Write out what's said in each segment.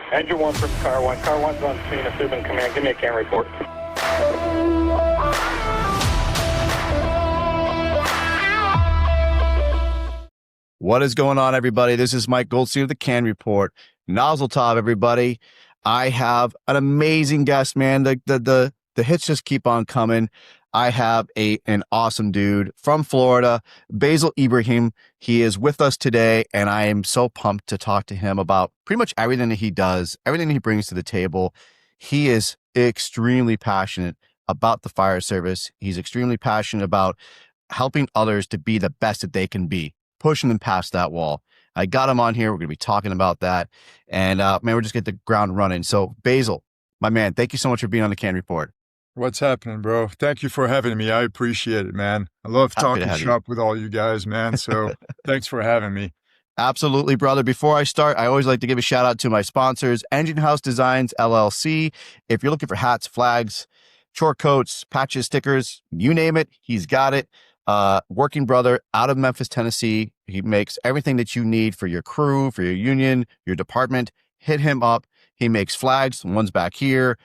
Engine 1 from car 1. Car 1's on scene. Assuming command. Give me a C.A.N report. What is going on, everybody? This is Mike Goldstein of the C.A.N report. Nozzle top, everybody. I have an amazing guest, man. The hits just keep on coming. I have an awesome dude from Florida, Bassel Ibrahim. He is with us today, and I am so pumped to talk to him about pretty much everything that he does, everything he brings to the table. He is extremely passionate about the fire service. He's extremely passionate about helping others to be the best that they can be, pushing them past that wall. I got him on here. We're going to be talking about that. And man, we're just getting the ground running. So Basil, my man, thank you so much for being on the C.A.N report. What's happening, bro? Thank you for having me. I appreciate it, man. I love talking shop with all you guys, man. So thanks for having me. Absolutely, brother. Before I start, I always like to give a shout out to my sponsors, Engine House Designs, LLC. If you're looking for hats, flags, short coats, patches, stickers, you name it, he's got it. Working brother out of Memphis, Tennessee. He makes everything that you need for your crew, for your union, your department. Hit him up. He makes flags. One's back here.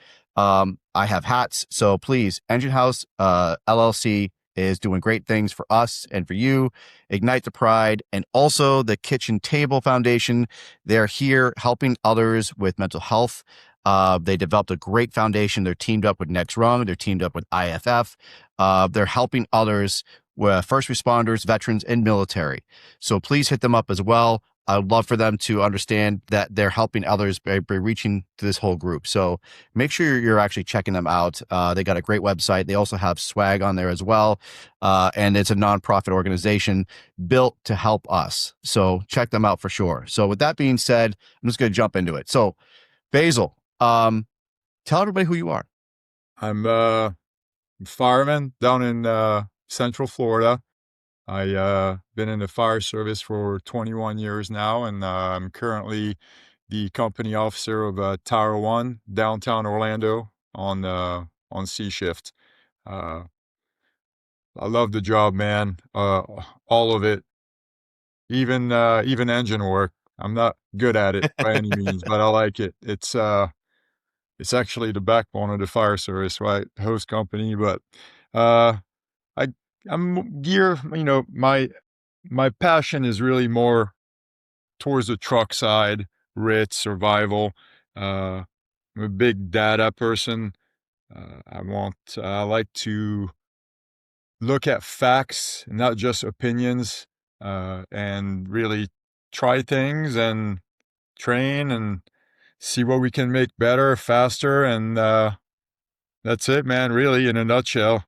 I have hats. So please, Engine House LLC is doing great things for us and for you. Ignite the Pride, and also the Kitchen Table Foundation. They're here helping others with mental health. They developed a great foundation. They're teamed up with Next Rung. They're teamed up with IFF. They're helping others with first responders, veterans, and military. So please hit them up as well. I'd love for them to understand that they're helping others by reaching to this whole group. So make sure you're actually checking them out. They got a great website. They also have swag on there as well. And it's a nonprofit organization built to help us. So check them out for sure. So with that being said, I'm just going to jump into it. So Basil, tell everybody who you are. I'm a fireman down in Central Florida. I been in the fire service for 21 years now, and I'm currently the company officer of Tower 1, downtown Orlando on C shift. I love the job, man. All of it, even engine work. I'm not good at it by any means, but I like it. It's actually the backbone of the fire service, right? Host company, but I'm gear, my passion is really more towards the truck side, RIT, survival. I'm a big data person. I like to look at facts, not just opinions, and really try things and train and see what we can make better, faster. And that's it, man, really, in a nutshell.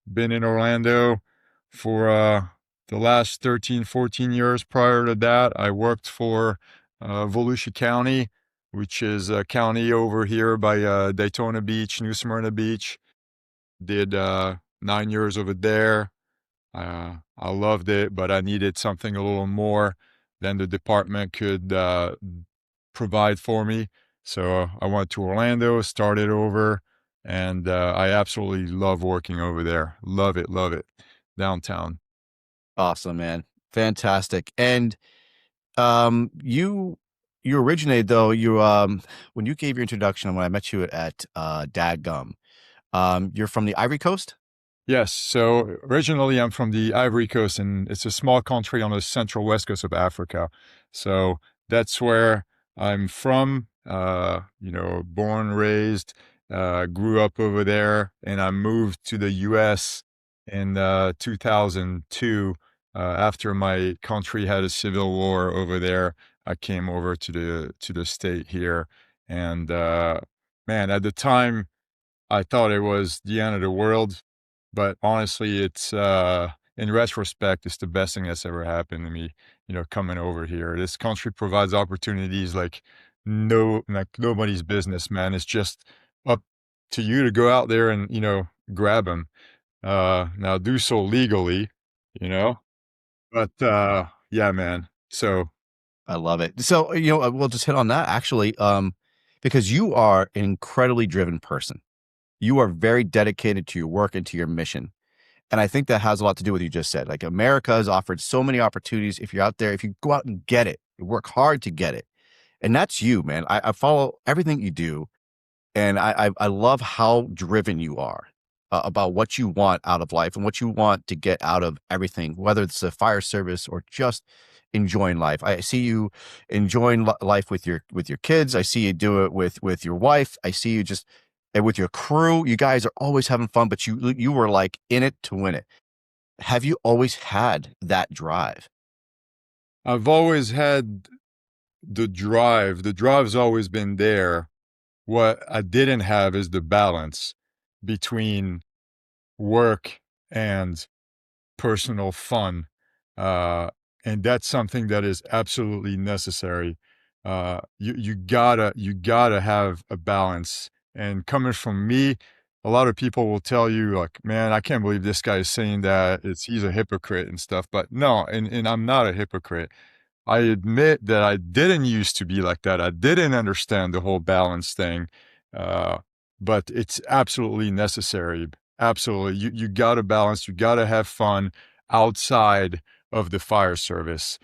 Been in Orlando for the last 13, 14 years. Prior to that, I worked for Volusia County, which is a county over here by Daytona Beach, New Smyrna Beach. Did 9 years over there. I loved it, but I needed something a little more than the department could provide for me. So I went to Orlando, started over. And I absolutely love working over there. Love it, downtown. Awesome, man. Fantastic. And you originated, though, when you gave your introduction, when I met you at Dadgum, you're from the Ivory Coast? Yes. So originally I'm from the Ivory Coast, and it's a small country on the central west coast of Africa. So that's where I'm from, born, raised. Grew up over there, and I moved to the U.S. in 2002. After my country had a civil war over there, I came over to the state here, and man, at the time, I thought it was the end of the world, but honestly, it's in retrospect, it's the best thing that's ever happened to me. Coming over here, this country provides opportunities like nobody's business, man. It's just up to you to go out there and, grab them. Now do so legally, but, yeah, man. So I love it. So, we'll just hit on that actually, because you are an incredibly driven person. You are very dedicated to your work and to your mission. And I think that has a lot to do with what you just said. Like, America has offered so many opportunities. If you're out there, if you go out and get it, you work hard to get it, And that's you, man. I follow everything you do. And I love how driven you are about what you want out of life and what you want to get out of everything, whether it's a fire service or just enjoying life. I see you enjoying life with your kids. I see you do it with your wife. I see you just and with your crew. You guys are always having fun, but you were like in it to win it. Have you always had that drive? I've always had the drive. The drive's always been there. What I didn't have is the balance between work and personal fun. Uh, and that's something that is absolutely necessary. You gotta have a balance. And coming from me, a lot of people will tell you like, man, I can't believe this guy is saying that. He's a hypocrite and stuff. But no, and I'm not a hypocrite. I admit that I didn't used to be like that. I didn't understand the whole balance thing. Uh, but it's absolutely necessary. Absolutely. You got to balance. You got to have fun outside of the fire service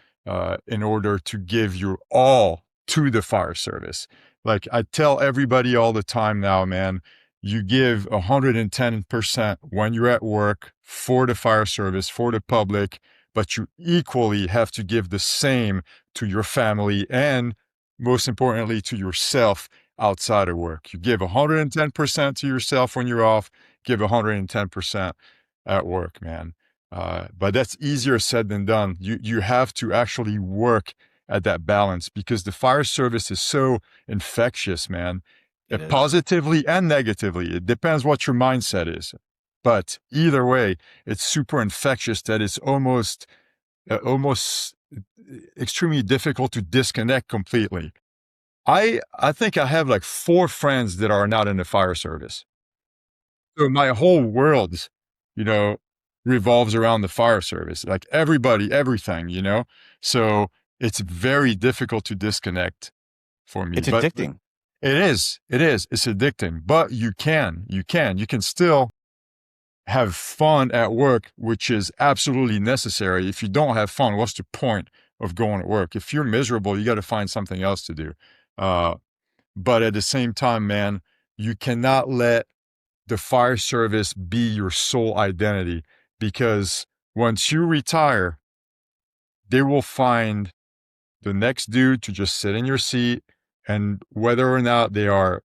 in order to give your all to the fire service. Like I tell everybody all the time now, man, you give 110% when you're at work for the fire service, for the public, but you equally have to give the same to your family and most importantly to yourself outside of work. You give 110% to yourself when you're off, give 110% at work, man. But that's easier said than done. You have to actually work at that balance because the fire service is so infectious, man. It is. Positively and negatively. It depends what your mindset is. But either way, it's super infectious that it's almost extremely difficult to disconnect completely. I think I have like 4 friends that are not in the fire service. So my whole world, you know, revolves around the fire service. Like everybody, everything, you know? So it's very difficult to disconnect for me. It's But addicting. it is. It's addicting. But you can still have fun at work, which is absolutely necessary. If you don't have fun, what's the point of going to work? If you're miserable, you got to find something else to do. But at the same time, man, you cannot let the fire service be your sole identity because once you retire, they will find the next dude to just sit in your seat. And whether or not they are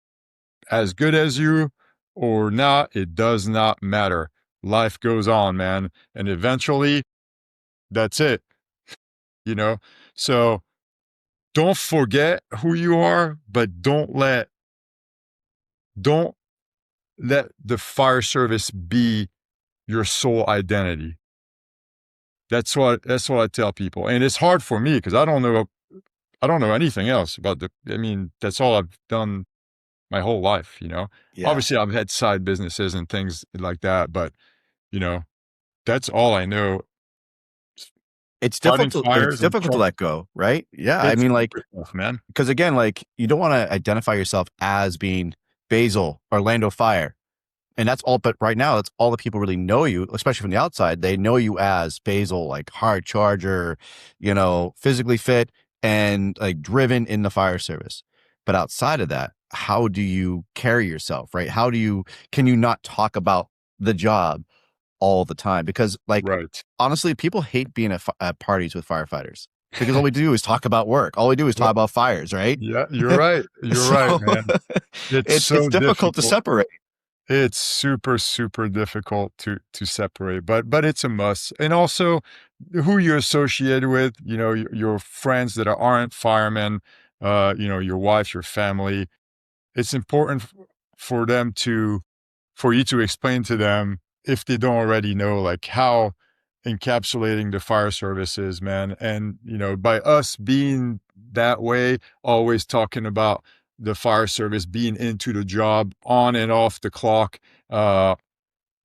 as good as you or not, it does not matter. Life goes on, man. And eventually, that's it, you know? So don't forget who you are, but don't let the fire service be your sole identity. That's what I tell people. And it's hard for me because I don't know anything else about that's all I've done my whole life, you know? Yeah. Obviously I've had side businesses and things like that, but you know, that's all I know. It's Fighting difficult. It's fires and difficult to let go, right? Yeah. I it's mean, like, super tough, man. because again, like you don't want to identify yourself as being Basil, Orlando Fire. And that's all, but right now, that's all the people really know you, especially from the outside. They know you as Basil, like hard charger, physically fit and like driven in the fire service. But outside of that, how do you carry yourself, right? Can you not talk about the job all the time? Because like, Right. honestly, people hate being at parties with firefighters because all we do is talk about work. All we do is talk about fires, right? Yeah, you're right. You're right, man. It's it's so difficult to difficult. separate. It's super, super difficult to separate, but it's a must. And also who you're associated with, your friends that aren't firemen, your wife, your family. It's important for them for you to explain to them if they don't already know, like how encapsulating the fire service is, man. And, by us being that way, always talking about the fire service being into the job on and off the clock,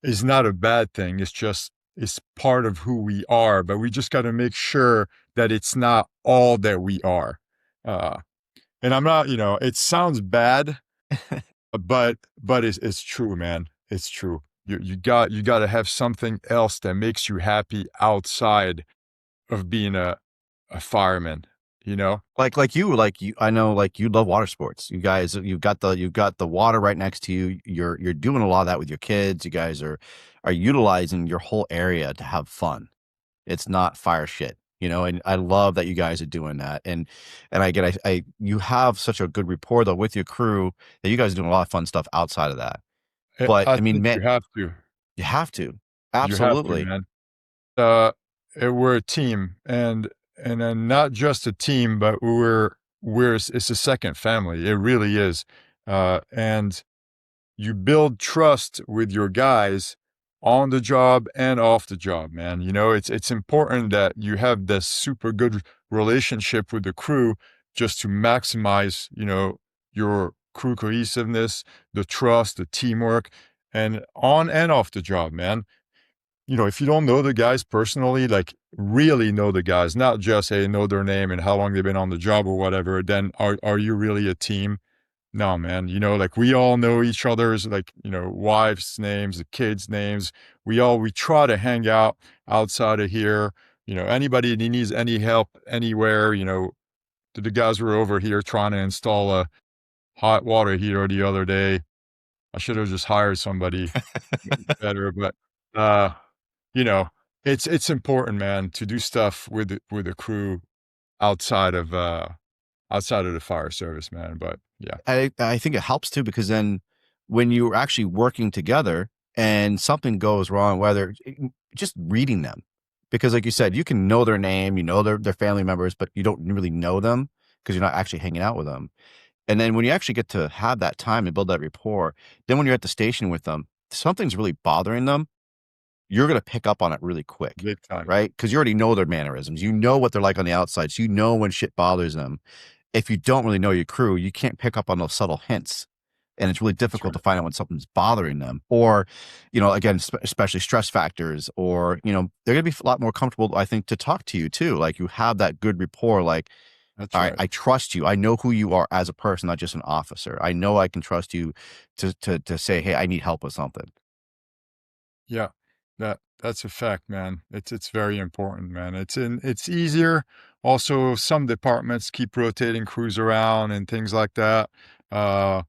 is not a bad thing. It's part of who we are, but we just got to make sure that it's not all that we are. Uh, and I'm not, it sounds bad, but it's true, man. It's true. You got to have something else that makes you happy outside of being a fireman. you know? Like you, I know, like you love water sports. You guys, you've got the water right next to you. You're doing a lot of that with your kids. You guys are utilizing your whole area to have fun. It's not fire shit, you know. And I love that you guys are doing that. And I you have such a good rapport though with your crew that you guys are doing a lot of fun stuff outside of that. But I I mean, think man, you have to. you have to, You have to, absolutely. man. We're a team, and then not just a team, but it's a second family. It really is. And you build trust with your guys on the job and off the job, man. You know, it's important that you have this super good relationship with the crew just to maximize, you know, your crew cohesiveness, the trust, the teamwork, and on and off the job, man. You know, if you don't know the guys personally, like really know the guys, not just hey, know their name and how long they've been on the job or whatever, then are you really a team? No, man. You know, like we all know each other's like, you know, wives' names, the kids' names. We try to hang out outside of here. You know, anybody that needs any help anywhere, you know, the guys were over here trying to install a hot water heater the other day. I should have just hired somebody better, but uh, you know, it's important, man, to do stuff with the crew outside of outside of the fire service, man. But yeah, I think it helps too because then when you're actually working together and something goes wrong, whether just reading them, because like you said, you can know their name, you know their family members, but you don't really know them because you're not actually hanging out with them. And then when you actually get to have that time and build that rapport, then when you're at the station with them, something's really bothering them, you're going to pick up on it really quick, big time. right? Because you already know their mannerisms. You know what they're like on the outside. So you know when shit bothers them. If you don't really know your crew, you can't pick up on those subtle hints. And it's really That's difficult right. to find out when something's bothering them. Or, you know, again, especially stress factors, or, you know, they're going to be a lot more comfortable, I think, to talk to you too. Like you have that good rapport, like, That's all right, right. I trust you. I know who you are as a person, not just an officer. I know I can trust you to say, hey, I need help with something. Yeah, that's a fact, man. It's very important, man. It's easier. Also, some departments keep rotating crews around and things like that. Uh,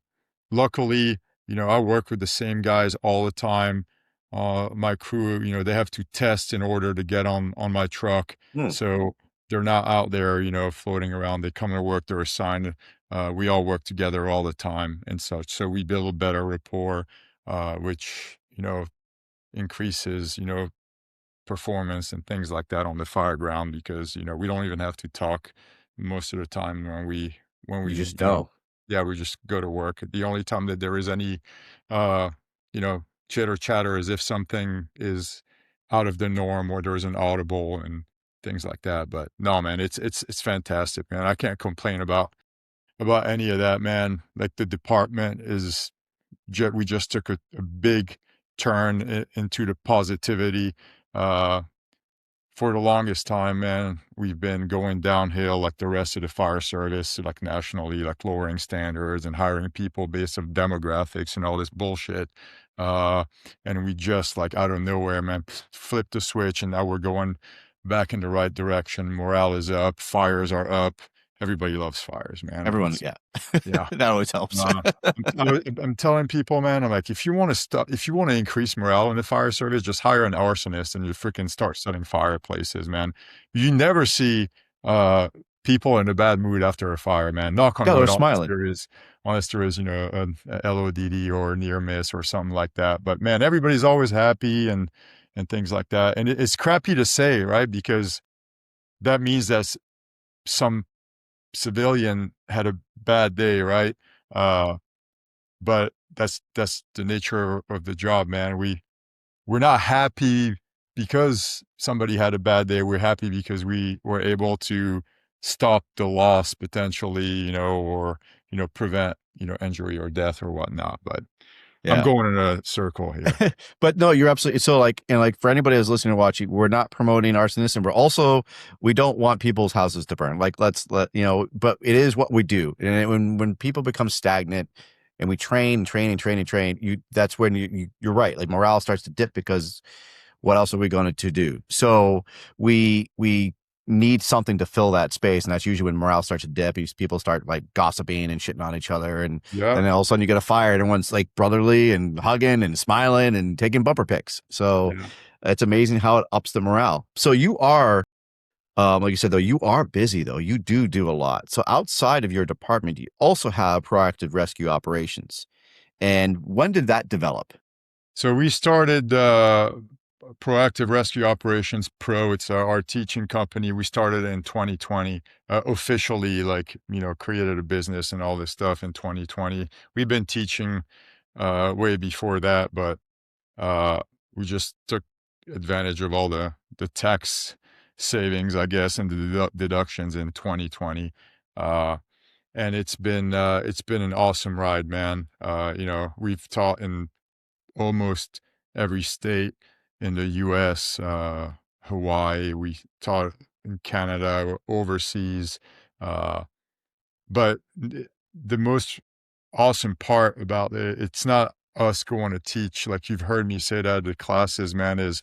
Luckily, you know, I work with the same guys all the time. My crew, you know, they have to test in order to get on my truck, Hmm. so they're not out there, you know, floating around. They come to work. They're assigned. We all work together all the time and such. So we build a better rapport, which you know increases, you know, performance and things like that on the fire ground because, you know, we don't even have to talk most of the time You we, just you know, know. yeah, we just go to work. The only time that there is any, uh, you know, chitter chatter is if something is out of the norm or there's an audible and things like that. But no, man, it's fantastic, man. I can't complain about any of that, man. Like the department is we just took a big turn into the positivity. Uh, for the longest time, man, we've been going downhill like the rest of the fire service, like nationally, like lowering standards and hiring people based on demographics and all this bullshit. Uh, and we just like out of nowhere, man, flipped the switch and now we're going back in the right direction. Morale is up, fires are up. Everybody loves fires, man. Everyone, It's yeah. yeah. That always helps. Uh, I'm telling people, man, I'm like, if you want to increase morale in the fire service, just hire an arsonist and you freaking start setting fireplaces, man. You never see uh people in a bad mood after a fire, man. Knock on Yeah, they're wood, smiling. unless there is, you know, a LODD or a near miss or something like that. But man, everybody's always happy and things like that. And it's crappy to say, right? Because that means that some civilian had a bad day, right? Uh, but that's the nature of the job, man. We're not happy because somebody had a bad day. We're happy because we were able to stop the loss potentially, you know, or, you know, prevent, you know, injury or death or whatnot. But I'm Yeah. going in a circle here. But no, you're absolutely so like, and like for anybody that's listening or watching, we're not promoting arsonists, and we're also, we don't want people's houses to burn. Like, let's let you know, but it is what we do. And when people become stagnant and we train, you that's when you're right. Like morale starts to dip because what else are we going to do? So we need something to fill that space, and that's usually when morale starts to dip. People start like gossiping and shitting on each other, and then all of a sudden you get a fire, and everyone's like brotherly and hugging and smiling and taking bumper pics. So it's amazing how it ups the morale. So you are, like you said, though, you are busy, though. You do a lot. So outside of your department, you also have proactive rescue operations. And when did that develop? So we started Proactive Rescue Operations Pro. It's our teaching company. We started in 2020, officially, like, created a business and all this stuff in 2020. We've been teaching way before that, but we just took advantage of all the tax savings, I guess, and the deductions in 2020. And it's been an awesome ride, man. We've taught in almost every state in the US, Hawaii, we taught in Canada, overseas. But the most awesome part about it's not us going to teach, like you've heard me say that at the classes, man, is,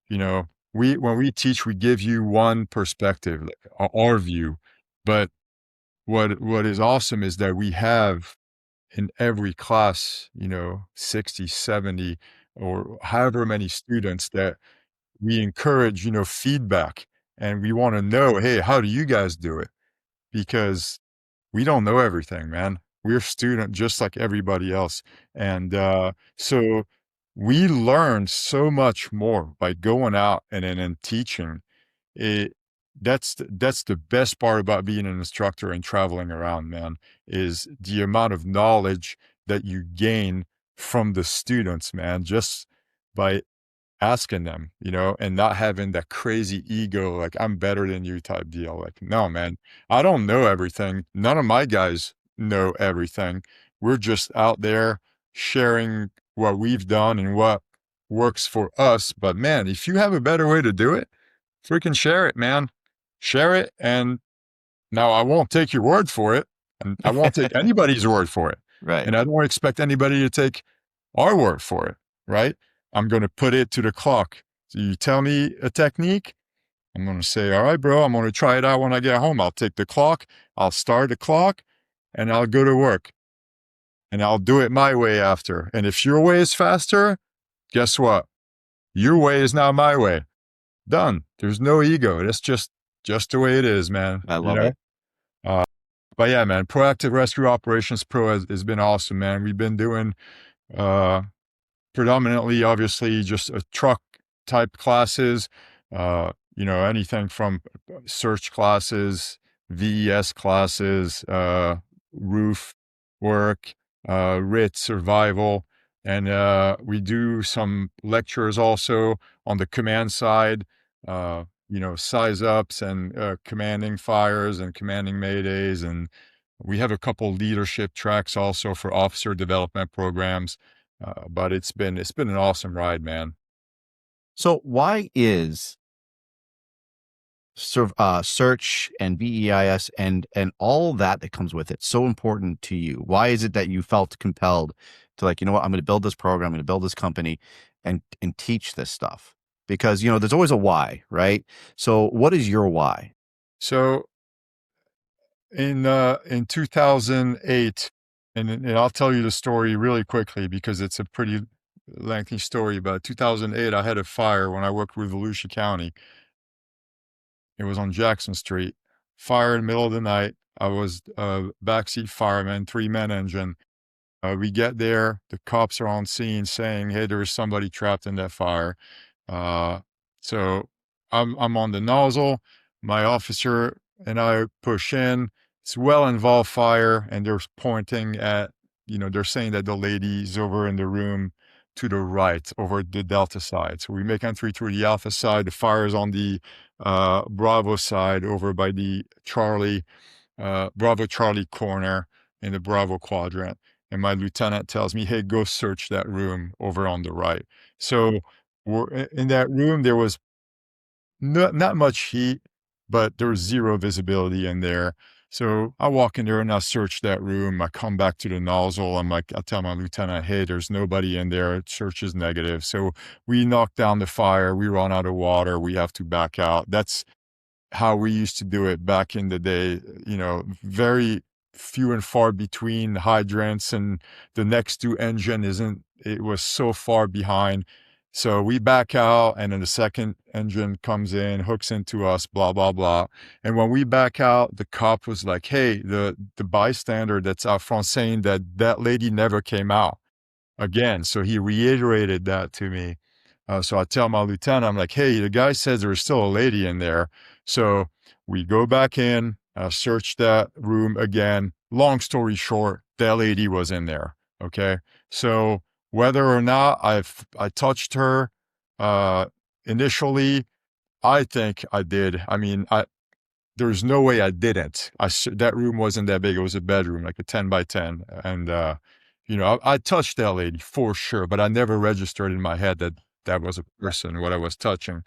when we teach, we give you one perspective, like our view. But what is awesome is that we have in every class, 60, 70, or however many students that we encourage, feedback. And we want to know, hey, how do you guys do it? Because we don't know everything, man. We're student just like everybody else. And so we learn so much more by going out and teaching. It that's the best part about being an instructor and traveling around, man, is the amount of knowledge that you gain from the students, man, just by asking them, and not having that crazy ego, like I'm better than you type deal. Like, no, man, I don't know everything. None of my guys know everything. We're just out there sharing what we've done and what works for us. But man, if you have a better way to do it, freaking share it, man. Share it. And now I won't take your word for it, and I won't take anybody's word for it. Right. And I don't expect anybody to take our word for it, right? I'm going to put it to the clock. So you tell me a technique, I'm going to say, all right, bro, I'm going to try it out when I get home. I'll take the clock, I'll start the clock, and I'll go to work. And I'll do it my way after. And if your way is faster, guess what? Your way is now my way. Done. There's no ego. That's just the way it is, man. I love it. But yeah, man, Proactive Rescue Operations Pro has been awesome, man. We've been doing predominantly, obviously, just a truck type classes, anything from search classes, VES classes, roof work, RIT survival. And we do some lectures also on the command side, size ups and commanding fires and commanding Maydays. And we have a couple leadership tracks also for officer development programs. But it's been an awesome ride, man. So why is search and VEIS and all that comes with it so important to you? Why is it that you felt compelled to, like, you know what, I'm going to build this program, I'm going to build this company and teach this stuff? Because, there's always a why, right? So what is your why? So in 2008, and I'll tell you the story really quickly because it's a pretty lengthy story, but 2008, I had a fire when I worked with Volusia County. It was on Jackson Street. Fire in the middle of the night. I was a backseat fireman, 3-man engine. We get there, the cops are on scene saying, hey, there is somebody trapped in that fire. So I'm on the nozzle. My officer and I push in. It's well-involved fire, and they're pointing at, they're saying that the lady's over in the room to the right, over the Delta side. So we make entry through the Alpha side. The fire is on the Bravo side, over by the Bravo Charlie corner in the Bravo quadrant. And my lieutenant tells me, hey, go search that room over on the right. So we're in that room. There was not much heat, but there was zero visibility in there. So I walk in there and I search that room. I come back to the nozzle. I tell my lieutenant, hey, there's nobody in there. Search is negative. So we knock down the fire. We run out of water. We have to back out. That's how we used to do it back in the day, very few and far between hydrants, and the next to engine it was so far behind. So we back out, and then the second engine comes in, hooks into us, blah, blah, blah. And when we back out, the cop was like, hey, the bystander that's out front saying that lady never came out again. So he reiterated that to me. So I tell my lieutenant, I'm like, hey, the guy says there's still a lady in there. So we go back in, search that room again. Long story short, that lady was in there. Okay. So whether or not I touched her, initially, I think I did. I mean, there's no way I didn't. That room wasn't that big. It was a bedroom, like a 10 by 10. And, I touched that lady for sure, but I never registered in my head that was a person, what I was touching,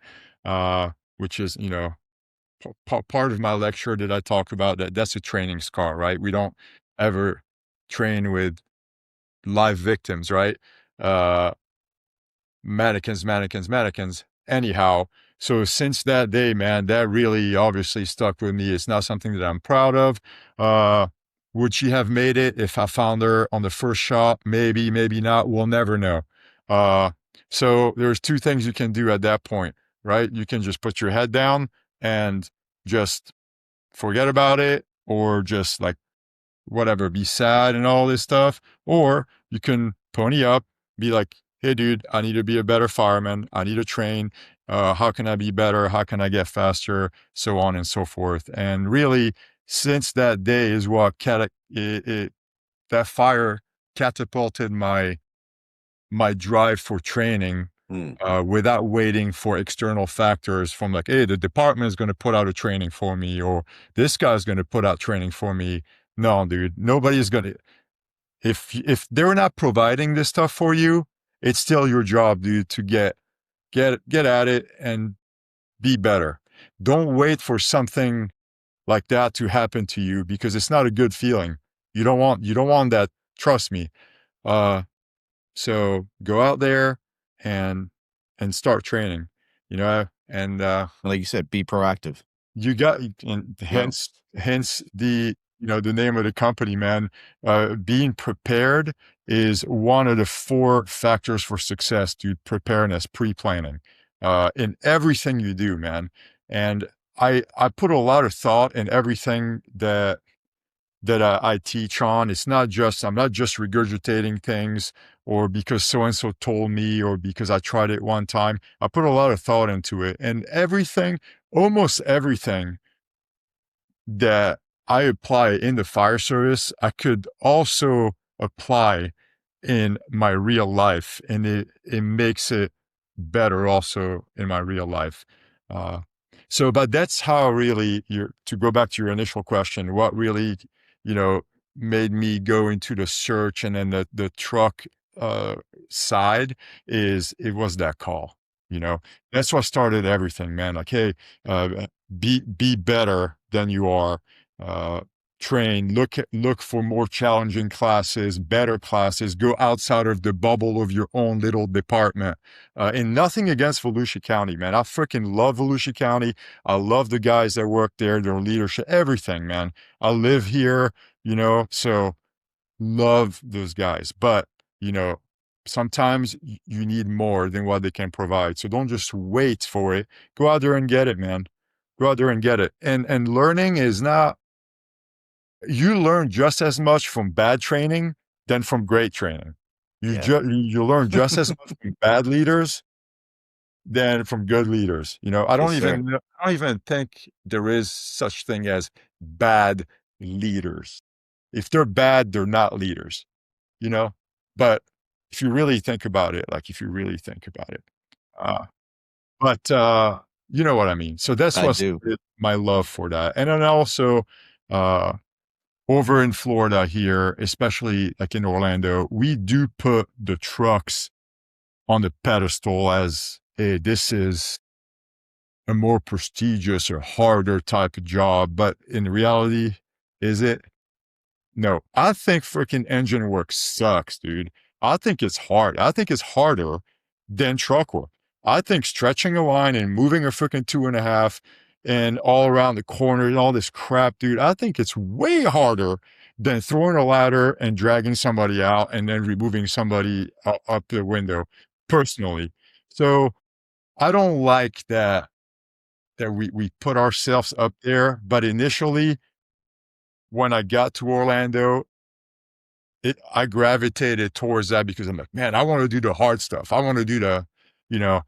which is, part of my lecture that I talk about, that's a training scar, right? We don't ever train with live victims, right? Mannequins. Anyhow, so since that day, man, that really obviously stuck with me. It's not something that I'm proud of. Would she have made it if I found her on the first shot? Maybe, maybe not. We'll never know. So there's two things you can do at that point, right? You can just put your head down and just forget about it, or just like whatever, be sad and all this stuff. Or you can pony up, be like, hey, dude, I need to be a better fireman. I need to train. How can I be better? How can I get faster? So on and so forth. And really, since that day is what that fire catapulted my drive for training, without waiting for external factors from like, hey, the department is going to put out a training for me, or this guy's going to put out training for me. No, dude, nobody's going to. If they're not providing this stuff for you, it's still your job, dude, to get at it and be better. Don't wait for something like that to happen to you, because it's not a good feeling. You don't want that. Trust me. So go out there and start training, and Like you said, be proactive. you got, and hence the, the name of the company, man. Being prepared is one of the 4 factors for success, dude. Preparedness, pre-planning, in everything you do, man. And I put a lot of thought in everything that I teach on. I'm not just regurgitating things, or because so-and-so told me, or because I tried it one time. I put a lot of thought into it, and almost everything that I apply in the fire service, I could also apply in my real life, and it makes it better also in my real life. But that's how really, to go back to your initial question, what really, made me go into the search and then the truck side, it was that call. That's what started everything, man. Like, hey, be better than you are. Train, look for more challenging classes, better classes, go outside of the bubble of your own little department. And nothing against Volusia County, man. I freaking love Volusia County. I love the guys that work there, their leadership, everything, man. I live here, so love those guys. But, sometimes you need more than what they can provide. So don't just wait for it. Go out there and get it, man. Go out there and get it. And learning is not, you learn just as much from bad training than from great training. You learn just as much from bad leaders than from good leaders. I don't even think there is such thing as bad leaders. If they're bad, they're not leaders, but if you really think about it, you know what I mean? So that's what's my love for that. And then also, over in Florida here, especially like in Orlando, we do put the trucks on the pedestal as, hey, this is a more prestigious or harder type of job. But in reality, is it? No. I think freaking engine work sucks, dude. I think it's hard. I think it's harder than truck work. I think stretching a line and moving a freaking 2.5, and all around the corner and all this crap, dude. I think it's way harder than throwing a ladder and dragging somebody out and then removing somebody up the window, personally. So I don't like that we put ourselves up there. But initially, when I got to Orlando, I gravitated towards that because I'm like, man, I want to do the hard stuff. I want to do you know,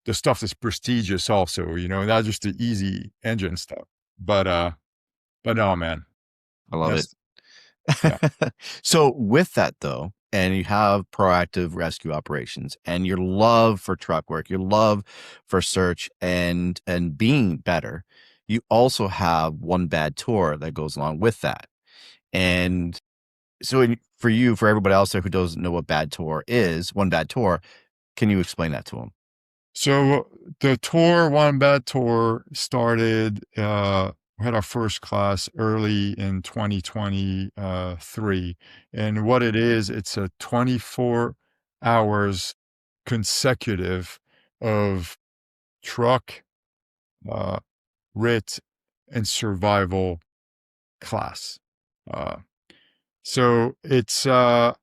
the stuff that's prestigious also, not just the easy engine stuff. But no, man. I love That's, it. yeah. So with that though, and you have proactive rescue operations and your love for truck work, your love for search and being better, you also have one bad tour that goes along with that. And so for you, for everybody else there who doesn't know what bad tour is, one bad tour, can you explain that to them? So the one bad tour started, we had our first class early in 2023. And what it is, it's a 24 hours consecutive of truck, RIT, and survival class. So it's a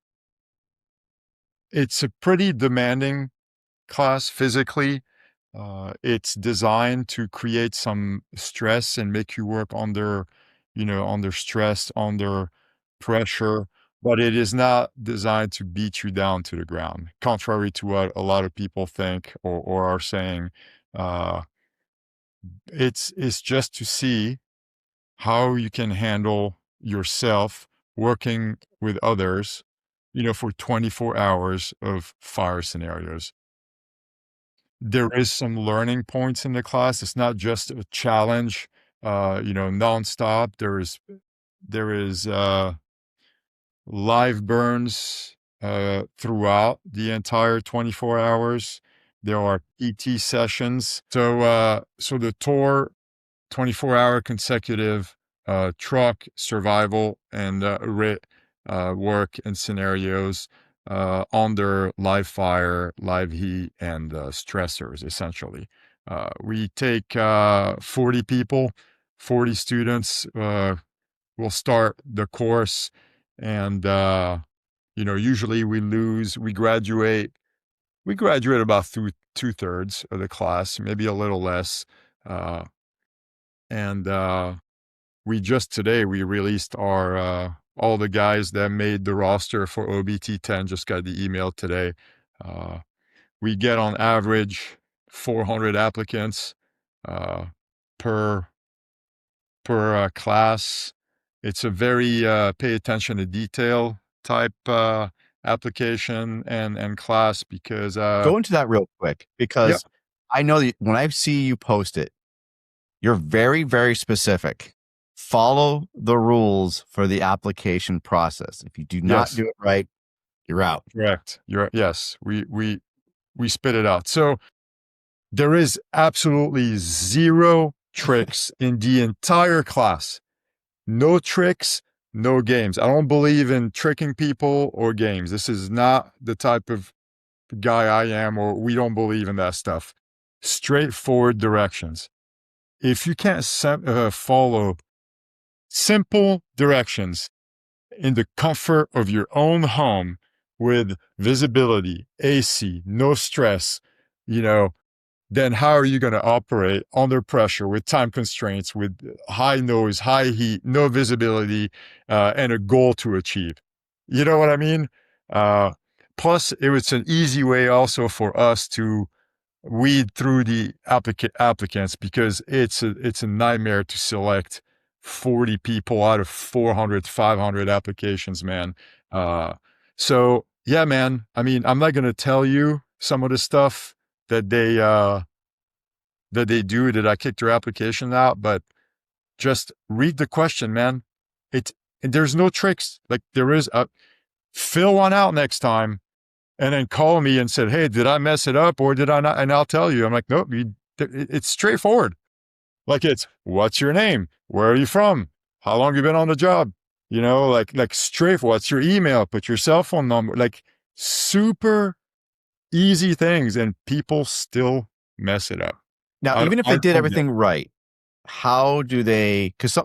pretty demanding class physically. It's designed to create some stress and make you work under stress, under pressure, but it is not designed to beat you down to the ground, contrary to what a lot of people think or are saying. It's just to see how you can handle yourself working with others, for 24 hours of fire scenarios. There is some learning points in the class. It's not just a challenge, nonstop. There is live burns throughout the entire 24 hours. There are PT sessions. So the tour, 24-hour consecutive truck survival and RIT work and scenarios under live fire, live heat, and stressors, essentially. We take 40 people, 40 students. We'll start the course, and usually we graduate about two-thirds of the class, maybe a little less. And today we released our all the guys that made the roster for OBT10. Just got the email today. We get on average 400 applicants per class. It's a very pay attention to detail type application and class, because Go into that real quick, because yeah. I know that when I see you post it, you're very, very specific. Follow the rules for the application process. If you do not do it right, you're out. Correct. Yes. We spit it out. So there is absolutely zero tricks in the entire class. No tricks, no games. I don't believe in tricking people or games. This is not the type of guy I am, or we don't believe in that stuff. Straightforward directions. If you can't follow simple directions in the comfort of your own home with visibility, AC, no stress, then how are you going to operate under pressure with time constraints, with high noise, high heat, no visibility, and a goal to achieve? You know what I mean? Plus, it was an easy way also for us to weed through the applicants, because it's a nightmare to select 40 people out of 400, 500 applications, man. So yeah, man, I mean, I'm not going to tell you some of the stuff that they do, that I kicked their application out, but just read the question, man. There's no tricks. Like, there is fill one out next time, and then call me and said, hey, did I mess it up or did I not? And I'll tell you. I'm like, nope, it's straightforward. Like, it's, what's your name? Where are you from? How long have you been on the job? Like straight, what's your email? Put your cell phone number, like super easy things, and people still mess it up. Now, even if they did everything right, how do they, because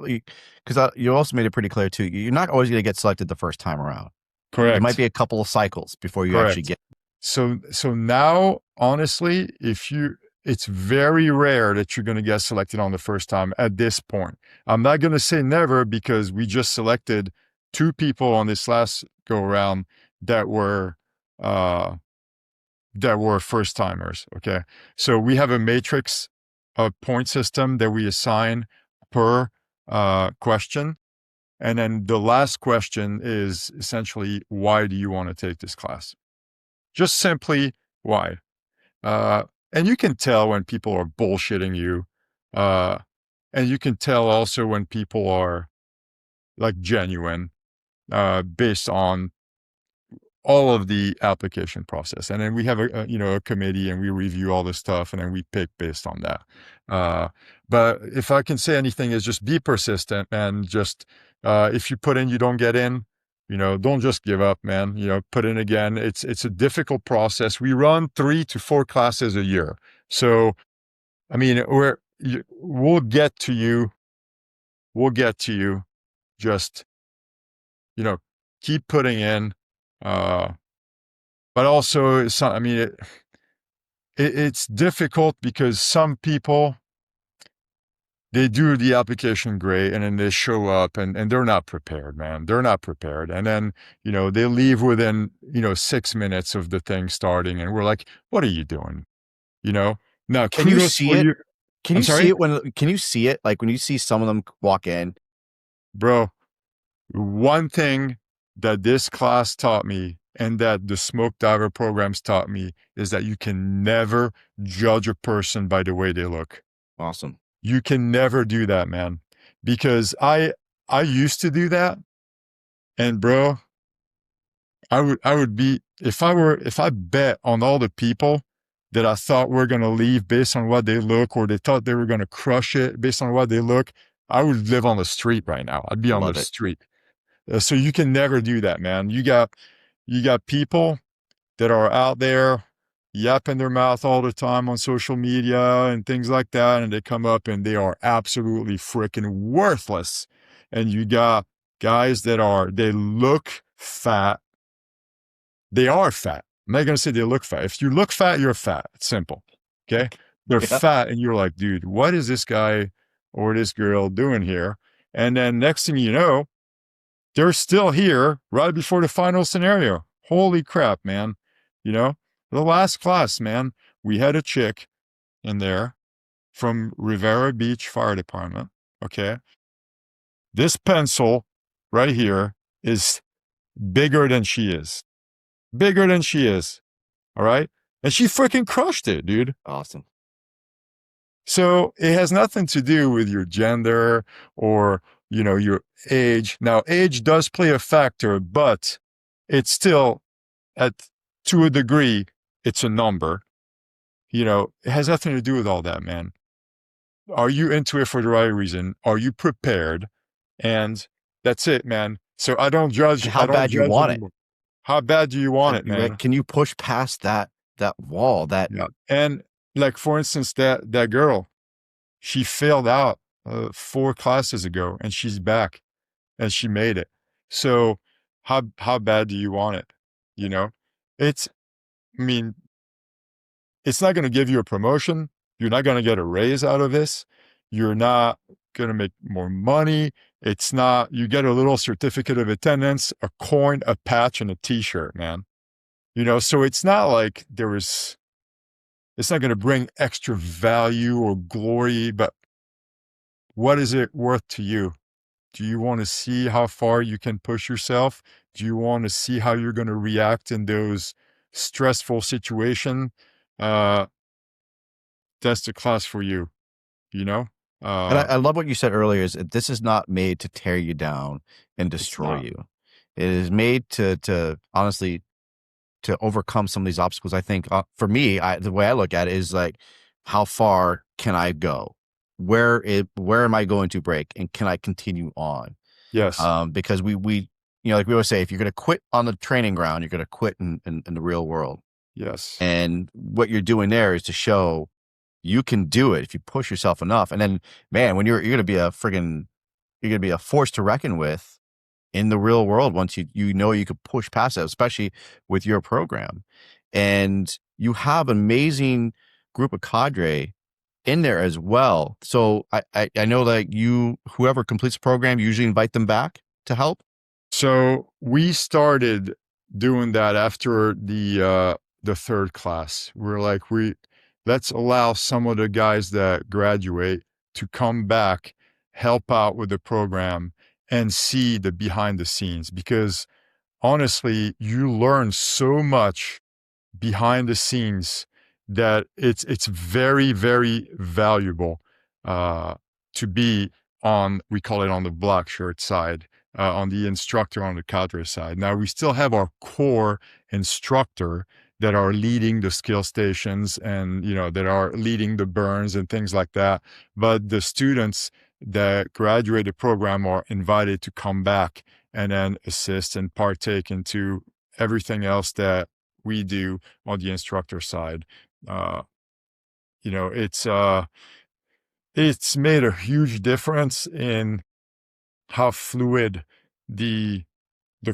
you also made it pretty clear too, you're not always going to get selected the first time around. Correct. There might be a couple of cycles before you actually get. So now, honestly, it's very rare that you're going to get selected on the first time at this point. I'm not going to say never, because we just selected 2 people on this last go around that were first timers. Okay. So we have a matrix point system that we assign per question. And then the last question is essentially, why do you want to take this class? Just simply, why? And you can tell when people are bullshitting you. And you can tell also when people are like genuine, based on all of the application process. And then we have a committee, and we review all this stuff, and then we pick based on that. But if I can say anything, is just be persistent, and just, if you put in, you don't get in, don't just give up, man. Put in again. It's a difficult process. We run 3 to 4 classes a year. So, I mean, we'll get to you. We'll get to you. Just, keep putting in. But also, it's difficult because some people, they do the application great, and then they show up and they're not prepared, man. They're not prepared. And then, they leave within, 6 minutes of the thing starting, and we're like, what are you doing? Now, Can you see it? Can you sorry? can you see it? Like when you see some of them walk in? Bro, one thing that this class taught me, and that the smoke diver programs taught me, is that you can never judge a person by the way they look. Awesome. You can never do that, man. Because I used to do that. And bro, I would be, if I bet on all the people that I thought were going to leave based on what they look, or they thought they were going to crush it based on what they look, I would live on the street right now. I'd be on the street. So you can never do that, man. You got people that are out there yapping their mouth all the time on social media and things like that, and they come up and they are absolutely freaking worthless. And you got guys that they look fat. They are fat. I'm not going to say they look fat. If you look fat, you're fat. It's simple. Okay? They're fat, and you're like, dude, what is this guy or this girl doing here? And then next thing you know, they're still here right before the final scenario. Holy crap, man. The last class, man, we had a chick in there from Rivera Beach Fire Department. Okay. This pencil right here is bigger than she is. Bigger than she is. All right. And she freaking crushed it, dude. Awesome. So it has nothing to do with your gender or, your age. Now, age does play a factor, but it's still, to a degree, it's a number. It has nothing to do with all that, man. Are you into it for the right reason? Are you prepared? And that's it, man. So I don't judge. How bad you want it? How bad do you want it, man? Can you push past that wall? Yeah. And like, for instance, that girl, she failed out 4 classes ago, and she's back, and she made it. So how bad do you want it? It's not going to give you a promotion. You're not going to get a raise out of this. You're not going to make more money. It's not, you get a little certificate of attendance, a coin, a patch, and a t-shirt, man. So it's not like it's not going to bring extra value or glory, but what is it worth to you? Do you want to see how far you can push yourself? Do you want to see how you're going to react in those stressful situations? That's the class for you, And I love what you said earlier, is that this is not made to tear you down and destroy you. It is made to honestly, to overcome some of these obstacles. I think for me, the way I look at it is like, how far can I go? Where am I going to break? And can I continue on? Yes. Because we like we always say, if you're going to quit on the training ground, you're going to quit in the real world. Yes. And what you're doing there is to show you can do it if you push yourself enough. And then, man, when you're going to be you're going to be a force to reckon with in the real world once you know you could push past it, especially with your program. And you have an amazing group of cadre in there as well. So I know that whoever completes the program, you usually invite them back to help. So we started doing that after the third class. We're like, let's allow some of the guys that graduate to come back, help out with the program, and see the behind the scenes. Because honestly, you learn so much behind the scenes that it's very, very valuable to be on, we call it on the black shirt side, on the instructor, on the cadre side. Now, we still have our core instructor that are leading the skill stations and, that are leading the burns and things like that. But the students that graduate the program are invited to come back and then assist and partake into everything else that we do on the instructor side. It's made a huge difference in how fluid the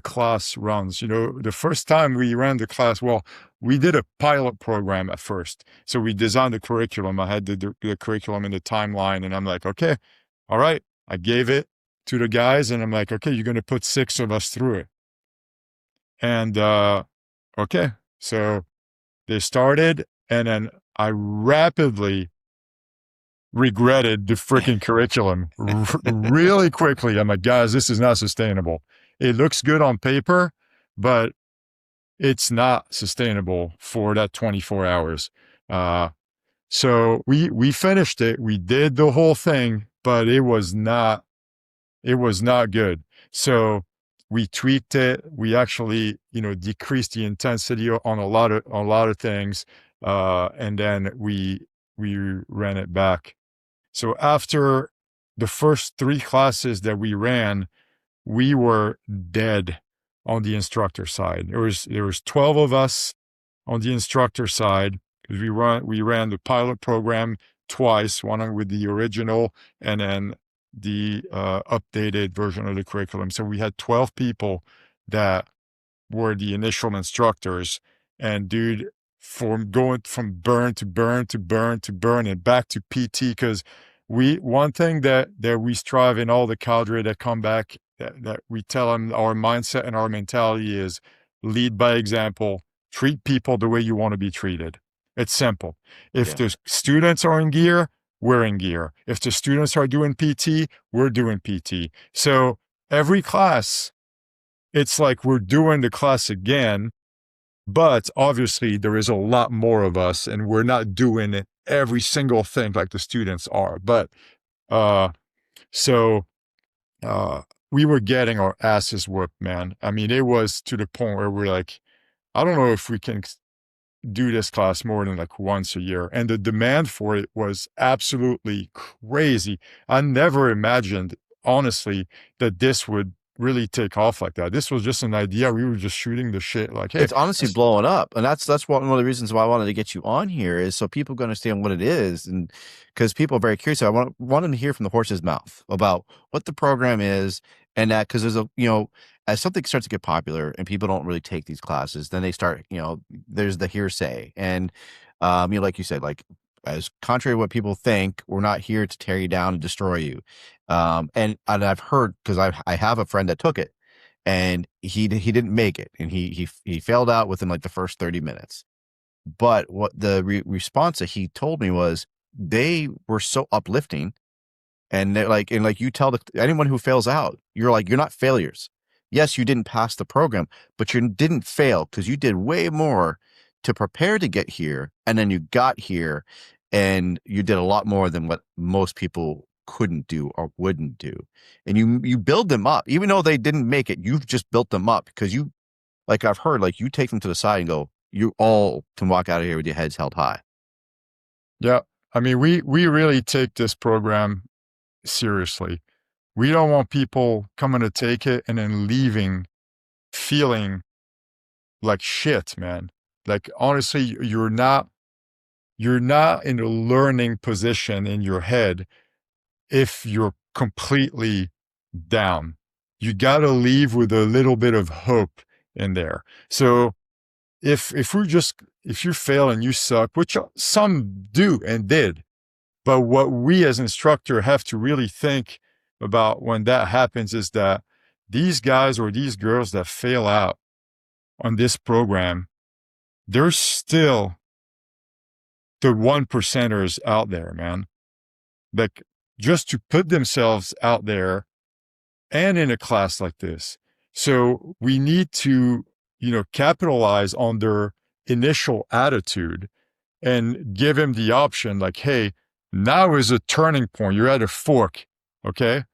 class runs. The first time we ran the class, well, we did a pilot program at first. So we designed the curriculum. I had the curriculum in the timeline, and I'm like, okay, all right. I gave it to the guys, and I'm like, okay, you're going to put 6 of us through it. And okay, so they started, and then I rapidly regretted the freaking curriculum really quickly. I'm like, guys, this is not sustainable. It looks good on paper, but it's not sustainable for that 24 hours. So we finished it. We did the whole thing, but it was not good. So we tweaked it. We actually, decreased the intensity on a lot of things. And then we ran it back. So after the first 3 classes that we ran, we were dead on the instructor side. There was 12 of us on the instructor side, because we ran the pilot program twice, one with the original and then the updated version of the curriculum. So we had 12 people that were the initial instructors, and dude, from going from burn to burn to burn to burn and back to PT, because one thing that we strive in all the cadre that come back, that we tell them, our mindset and our mentality is lead by example, treat people the way you want to be treated. It's simple. If the students are in gear, we're in gear. If the students are doing PT, we're doing PT. So every class, it's like we're doing the class again, but obviously there is a lot more of us, and we're not doing every single thing like the students are. But we were getting our asses whooped, man. I mean, it was to the point where we're like, I don't know if we can do this class more than like once a year. And the demand for it was absolutely crazy. I never imagined, honestly, that this would really take off like that. This was just an idea. We were just shooting the shit like, hey. It's honestly blowing up. And that's one of the reasons why I wanted to get you on here, is so people can understand what it is. And because people are very curious. I want them to hear from the horse's mouth about what the program is, and that, because there's as something starts to get popular and people don't really take these classes, then they start, there's the hearsay. And, like you said, like, as contrary to what people think, we're not here to tear you down and destroy you. And I've heard, because I have a friend that took it, and he didn't make it, and he failed out within like the first 30 minutes. But what the response that he told me was, they were so uplifting. And they're like, you tell anyone who fails out, you're like, you're not failures. Yes, you didn't pass the program, but you didn't fail, because you did way more to prepare to get here. And then you got here, and you did a lot more than what most people couldn't do or wouldn't do. And you build them up, even though they didn't make it. You've just built them up, because you, like I've heard, like, you take them to the side and go, you all can walk out of here with your heads held high. Yeah. I mean, we really take this program seriously. We don't want people coming to take it and then leaving feeling like shit, man. Like, honestly, you're not you're not in a learning position in your head if you're completely down. You got to leave with a little bit of hope in there. So if you fail and you suck, which some do and did, but what we as instructor have to really think about when that happens is that these guys or these girls that fail out on this program, they're still the 1%ers out there, man. Like, just to put themselves out there and in a class like this. So we need to, capitalize on their initial attitude and give him the option like, hey, now is a turning point. You're at a fork. Okay.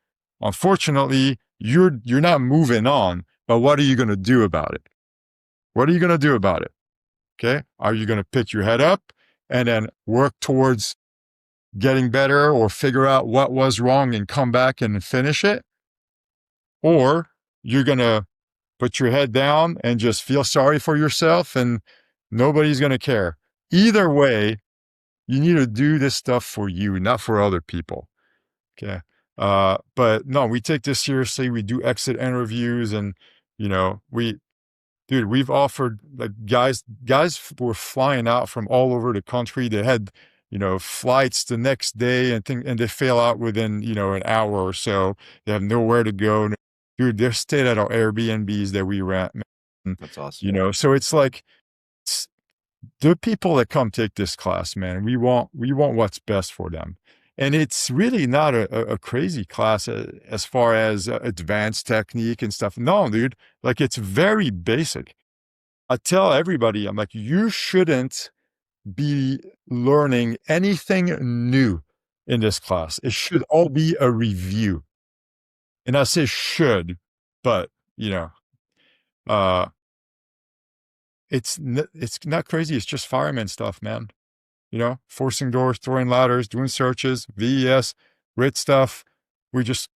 Unfortunately, you're not moving on, but what are you going to do about it? What are you going to do about it? Okay. Are you going to pick your head up and then work towards getting better or figure out what was wrong and come back and finish it? Or you're going to put your head down and just feel sorry for yourself and nobody's going to care. Either way, you need to do this stuff for you, not for other people. Okay. But no, we take this seriously. We do exit interviews and, we've offered, like, guys were flying out from all over the country. They had, flights the next day and they fail out within, an hour or so. They have nowhere to go. Dude, they're staying at our Airbnbs that we rent. That's awesome. So it's like, the people that come take this class, man, we want what's best for them. And it's really not a crazy class as far as advanced technique and stuff. No, dude, like, it's very basic. I tell everybody, I'm like, you shouldn't be learning anything new in this class. It should all be a review. And I say should, but, it's not crazy. It's just fireman stuff, man. Forcing doors, throwing ladders, doing searches, VES, RIT stuff. We just,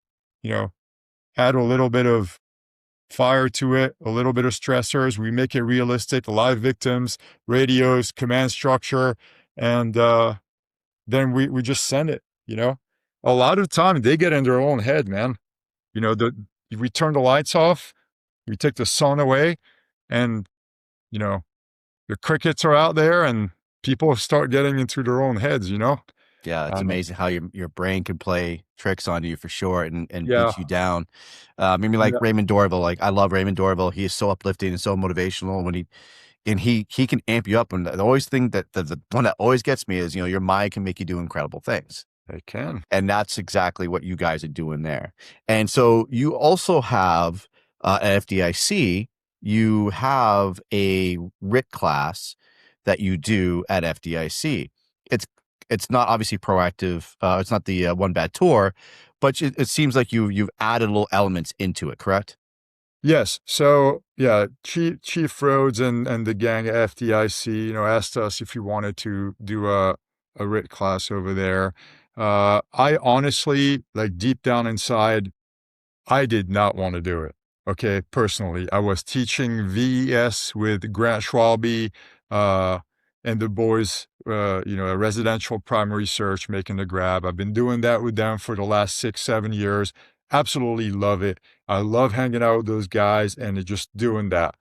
add a little bit of fire to it, a little bit of stressors. We make it realistic, live victims, radios, command structure, and then we just send it, A lot of time they get in their own head, man. We turn the lights off, we take the sun away, and, the crickets are out there and people start getting into their own heads, Yeah, it's amazing how your brain can play tricks on you for sure and Yeah. beat you down. Maybe like Raymond Dorville. Like, I love Raymond Dorville. He is so uplifting and so motivational when he can amp you up. And the always thing that the one that always gets me is, your mind can make you do incredible things. They can. And that's exactly what you guys are doing there. And so you also have at FDIC, you have a RIT class that you do at FDIC. It's not obviously proactive. It's not the one bad tour, but it seems like you've added little elements into it, correct? Yes. So yeah, Chief Rhodes and the gang at FDIC, asked us if we wanted to do a RIT class over there. I honestly, like, deep down inside, I did not want to do it. Okay. Personally, I was teaching VES with Grant Schwalbe, and the boys, a residential primary search, making the grab. I've been doing that with them for the last 6-7 years. Absolutely love it. I love hanging out with those guys and just doing that.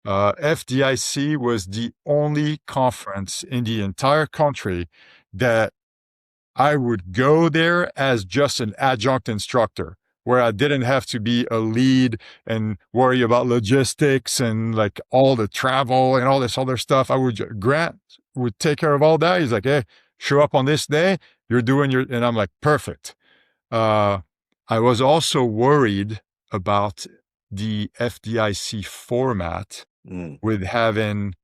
FDIC was the only conference in the entire country that I would go there as just an adjunct instructor, where I didn't have to be a lead and worry about logistics and, like, all the travel and all this other stuff. Grant would take care of all that. He's like, hey, show up on this day. You're doing and I'm like, perfect. I was also worried about the FDIC format with having,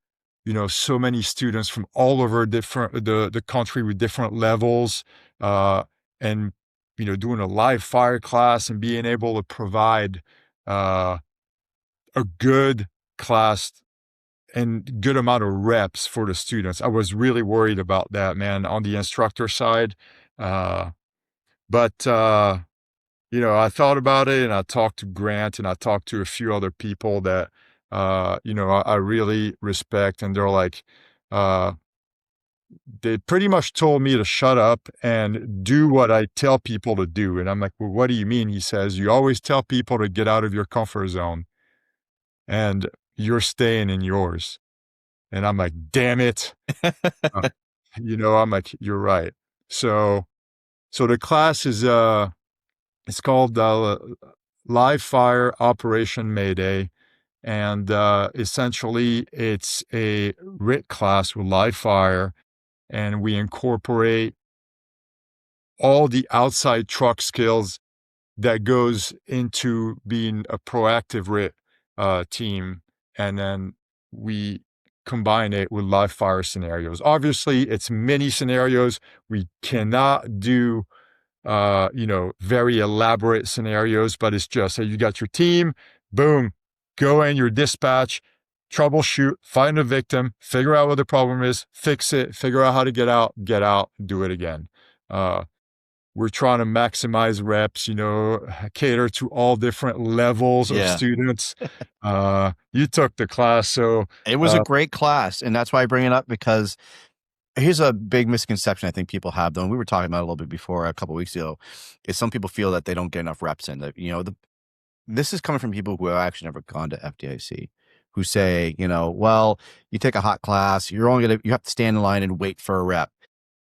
so many students from all over the country with different levels, and, doing a live fire class and being able to provide a good class and good amount of reps for the students. I was really worried about that, man, on the instructor side. But I thought about it and I talked to Grant and I talked to a few other people that, I really respect. And they're like, they pretty much told me to shut up and do what I tell people to do. And I'm like, well, what do you mean? He says, you always tell people to get out of your comfort zone and you're staying in yours. And I'm like, damn it. Uh, I'm like, you're right. So the class is, it's called Live Fire Operation Mayday. And essentially, it's a RIT class with live fire, and we incorporate all the outside truck skills that goes into being a proactive RIT team, and then we combine it with live fire scenarios. Obviously, it's many scenarios. We cannot do very elaborate scenarios, but it's just, hey, you got your team, boom, go in your dispatch, troubleshoot, find a victim, figure out what the problem is, fix it, figure out how to get out, do it again. We're trying to maximize reps, cater to all different levels of students. You took the class, so it was a great class. And that's why I bring it up, because here's a big misconception I think people have, though, and we were talking about it a little bit before, a couple of weeks ago, is some people feel that they don't get enough reps in. That, this is coming from people who have actually never gone to FDIC, who say, well, you take a hot class, you have to stand in line and wait for a rep.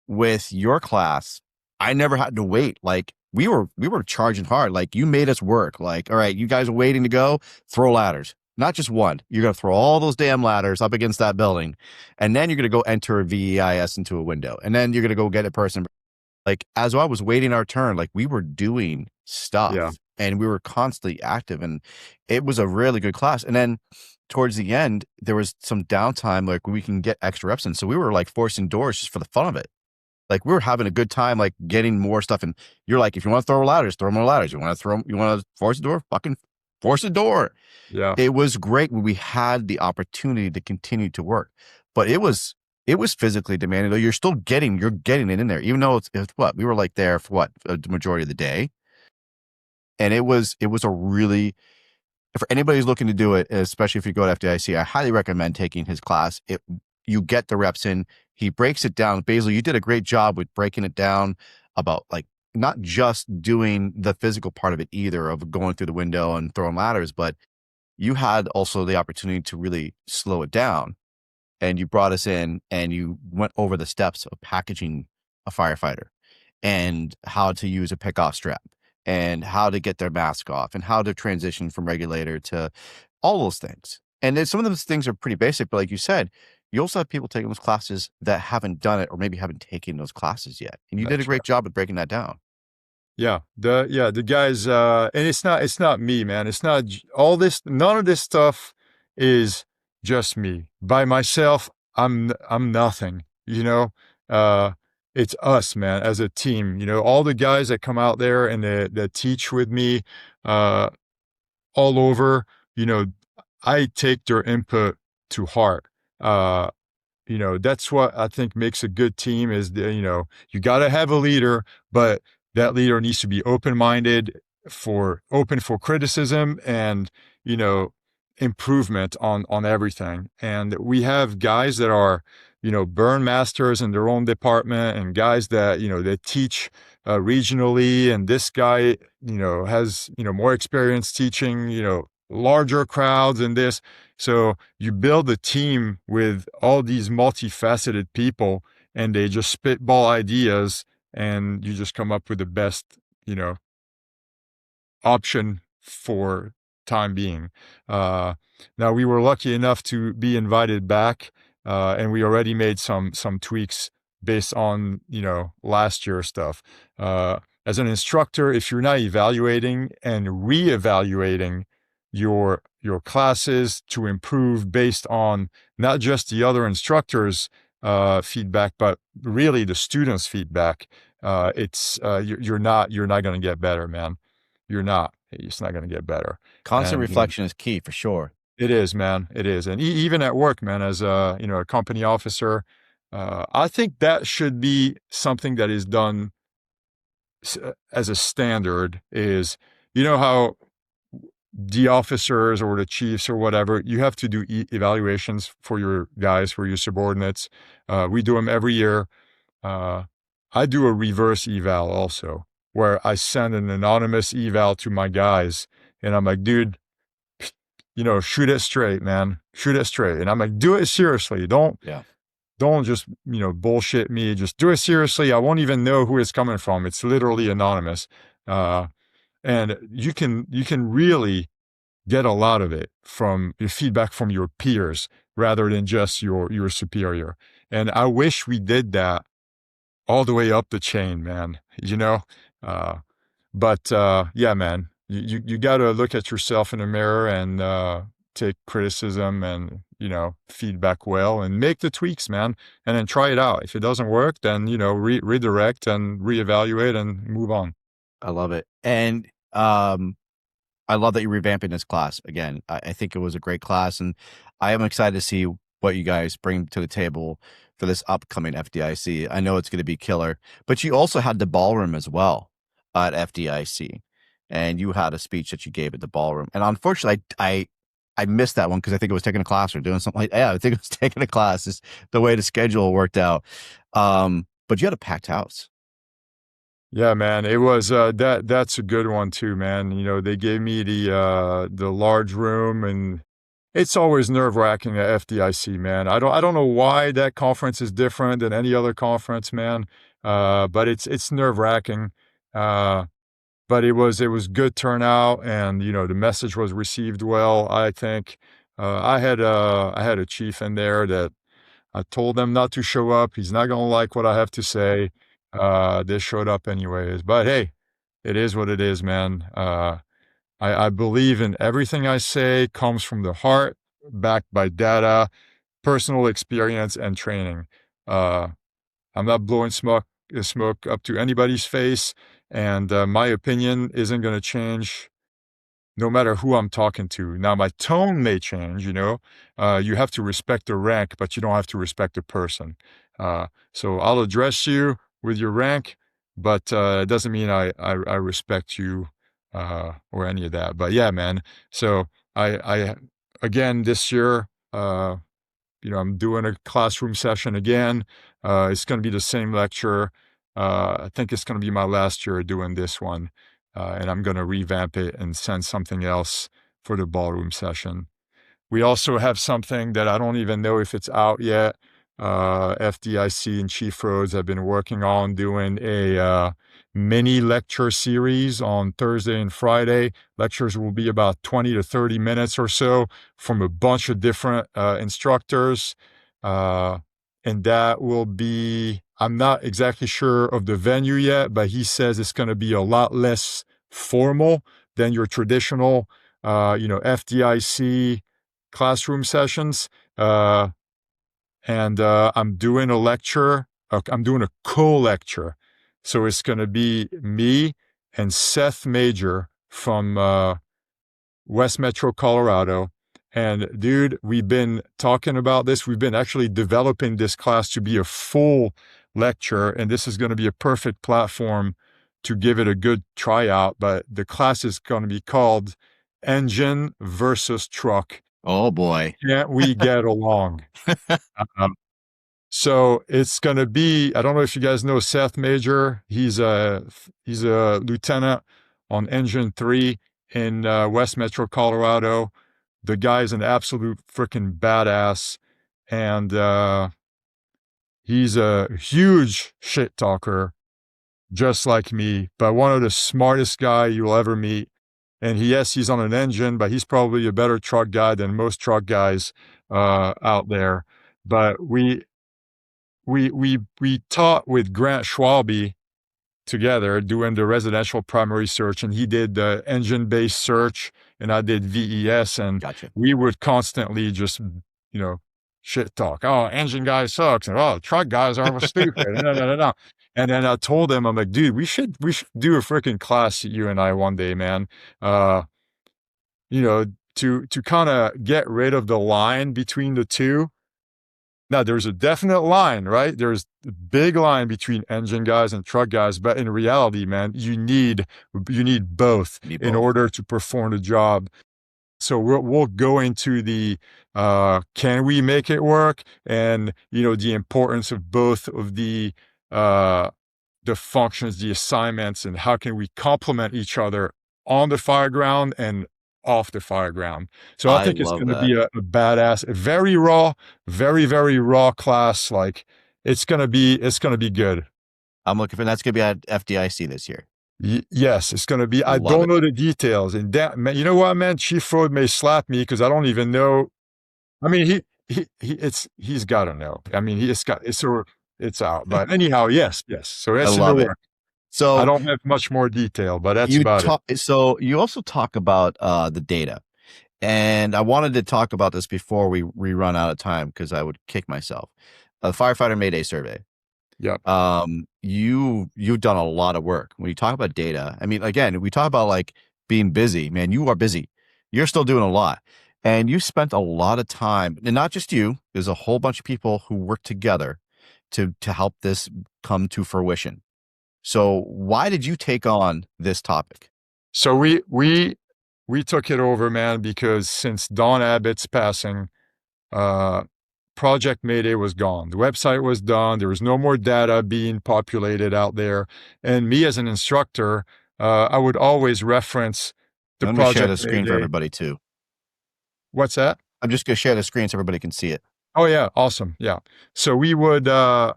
With your class, I never had to wait. Like, we were charging hard. Like, you made us work. Like, all right, you guys are waiting to go, throw ladders. Not just one. You're going to throw all those damn ladders up against that building. And then you're going to go enter a VEIS into a window. And then you're going to go get a person. Like, as I was waiting our turn, like, we were doing stuff and we were constantly active. And it was a really good class. And then towards the end, there was some downtime, like, we can get extra reps in. So we were like forcing doors just for the fun of it. Like, we were having a good time, like, getting more stuff. And you're like, if you want to throw ladders, throw more ladders. You want to force a door? Fucking force a door. Yeah. It was great when we had the opportunity to continue to work, but it was physically demanding. Though you're getting it in there, even though it's what we were like there for the majority of the day. And it was a really, for anybody who's looking to do it, especially if you go to FDIC, I highly recommend taking his class. You get the reps in. He breaks it down. Basil, you did a great job with breaking it down about, like, not just doing the physical part of it either, of going through the window and throwing ladders, but you had also the opportunity to really slow it down. And you brought us in and you went over the steps of packaging a firefighter and how to use a pick-off strap and how to get their mask off and how to transition from regulator to all those things. And then some of those things are pretty basic, but like you said, you also have people taking those classes that haven't done it or maybe haven't taken those classes yet. And you did a great job at breaking that down. Yeah. The guys, and it's not me, man. It's not all this, none of this stuff is just me. By myself, I'm nothing, it's us, man, as a team, all the guys that come out there and that teach with me, all over, I take their input to heart. That's what I think makes a good team is, you got to have a leader, but that leader needs to be open-minded, open for criticism and, improvement on everything. And we have guys that are, burn masters in their own department and guys that, they teach regionally. And this guy, has, more experience teaching, larger crowds and this. So you build a team with all these multifaceted people and they just spitball ideas and you just come up with the best, option for time being. Now we were lucky enough to be invited back, and we already made some tweaks based on, last year's stuff. As an instructor, if you're not evaluating and reevaluating your classes to improve based on not just the other instructors' feedback, but really the students' feedback, you're not going to get better, man. You're not. It's not going to get better. Constant reflection is key for sure. It is, man. It is. And even at work, man, as a company officer, I think that should be something that is done as a standard is, how the officers or the chiefs or whatever, you have to do evaluations for your guys, for your subordinates. We do them every year. I do a reverse eval also, where I send an anonymous eval to my guys, and I'm like, dude, shoot it straight, man. Shoot it straight. And I'm like, do it seriously. Don't just, bullshit me. Just do it seriously. I won't even know who it's coming from. It's literally anonymous. And you can really get a lot of it from your feedback from your peers rather than just your superior. And I wish we did that all the way up the chain, man, but yeah, man, you got to look at yourself in the mirror and take criticism and, feedback well and make the tweaks, man, and then try it out. If it doesn't work, then, redirect and reevaluate and move on. I love it. And I love that you're revamping this class again. I think it was a great class, and I am excited to see what you guys bring to the table for this upcoming FDIC. I know it's going to be killer, but you also had the ballroom as well at FDIC, and you had a speech that you gave at the ballroom. And unfortunately, I missed that one because I think it was taking a class or doing something like that. Yeah, I think it was taking a class. It's the way the schedule worked out. But you had a packed house. Yeah, man, it was that's a good one too, man. They gave me the large room, and it's always nerve-wracking at FDIC, man. I don't know why that conference is different than any other conference, man. But it's nerve-wracking. But it was good turnout, and the message was received well, I think. I had a chief in there that I told them not to show up. He's not gonna like what I have to say. They showed up anyways. But hey, it is what it is, man. I believe in everything I say comes from the heart, backed by data, personal experience, and training. I'm not blowing smoke up to anybody's face, and my opinion isn't going to change no matter who I'm talking to. Now, my tone may change, you have to respect the rank, but you don't have to respect the person. So I'll address you with your rank, but it doesn't mean I respect you or any of that. But yeah, man. So I again, this year, I'm doing a classroom session again. It's going to be the same lecture. I think it's going to be my last year doing this one. And I'm going to revamp it and send something else for the ballroom session. We also have something that I don't even know if it's out yet. FDIC and Chief Rhodes have been working on doing a mini lecture series on Thursday and Friday. Lectures will be about 20 to 30 minutes or so from a bunch of different instructors. And that will be, I'm not exactly sure of the venue yet, but he says it's going to be a lot less formal than your traditional, FDIC classroom sessions. And I'm doing a lecture. I'm doing a co-lecture. So it's going to be me and Seth Major from West Metro, Colorado. And dude, we've been talking about this. We've been actually developing this class to be a full lecture, and this is going to be a perfect platform to give it a good tryout. But the class is going to be called Engine versus Truck. Oh boy. Can't we get along? So it's going to be, I don't know if you guys know Seth Major. He's a lieutenant on Engine 3 in West Metro, Colorado. The guy's an absolute freaking badass. And he's a huge shit talker, just like me, but one of the smartest guy you'll ever meet. And he's on an engine, but he's probably a better truck guy than most truck guys out there. But we taught with Grant Schwalbe together doing the residential primary search, and he did the engine-based search, and I did VES, and Gotcha. We would constantly just, shit talk. Oh, engine guy sucks, and oh, truck guys are stupid. No. And then I told him, I'm like, dude, we should do a freaking class, you and I, one day, man. To kind of get rid of the line between the two. Now, there's a definite line, right? There's a big line between engine guys and truck guys, but in reality, man, you need both You need in both. order to perform the job. So we'll go into the can we make it work, and the importance of both of uh, the functions, the assignments, and how can we complement each other on the fireground and off the fireground. So I I think it's love going to that. be a badass, a very raw, very, very raw class. Like it's going to be good. I'm looking for that's gonna be at FDIC this year. Yes, it's going to be. I Love don't it. know the details. And that, man, you know what, man? Chief Road may slap me because I don't even know. I mean, he's got to know. I mean, it's out. But anyhow, yes, yes. So I that's in the love it. work. I So don't have much more detail, but that's about it. so you also talk about the data. And I wanted to talk about this before we run out of time because I would kick myself. A firefighter Mayday survey. Yep. You've done a lot of work. When you talk about data, I mean, again, we talk about like being busy, man, you are busy. You're still doing a lot. And you spent a lot of time, and not just you, there's a whole bunch of people who work together to help this come to fruition. So why did you take on this topic? So we took it over, man, because since Don Abbott's passing, Project Mayday was gone. The website was done. There was no more data being populated out there. And me as an instructor, I would always reference the I'm going to share Project the screen for Mayday. everybody too. What's that? I'm just going to share the screen so everybody can see it. Oh yeah, awesome. Yeah. So we would, I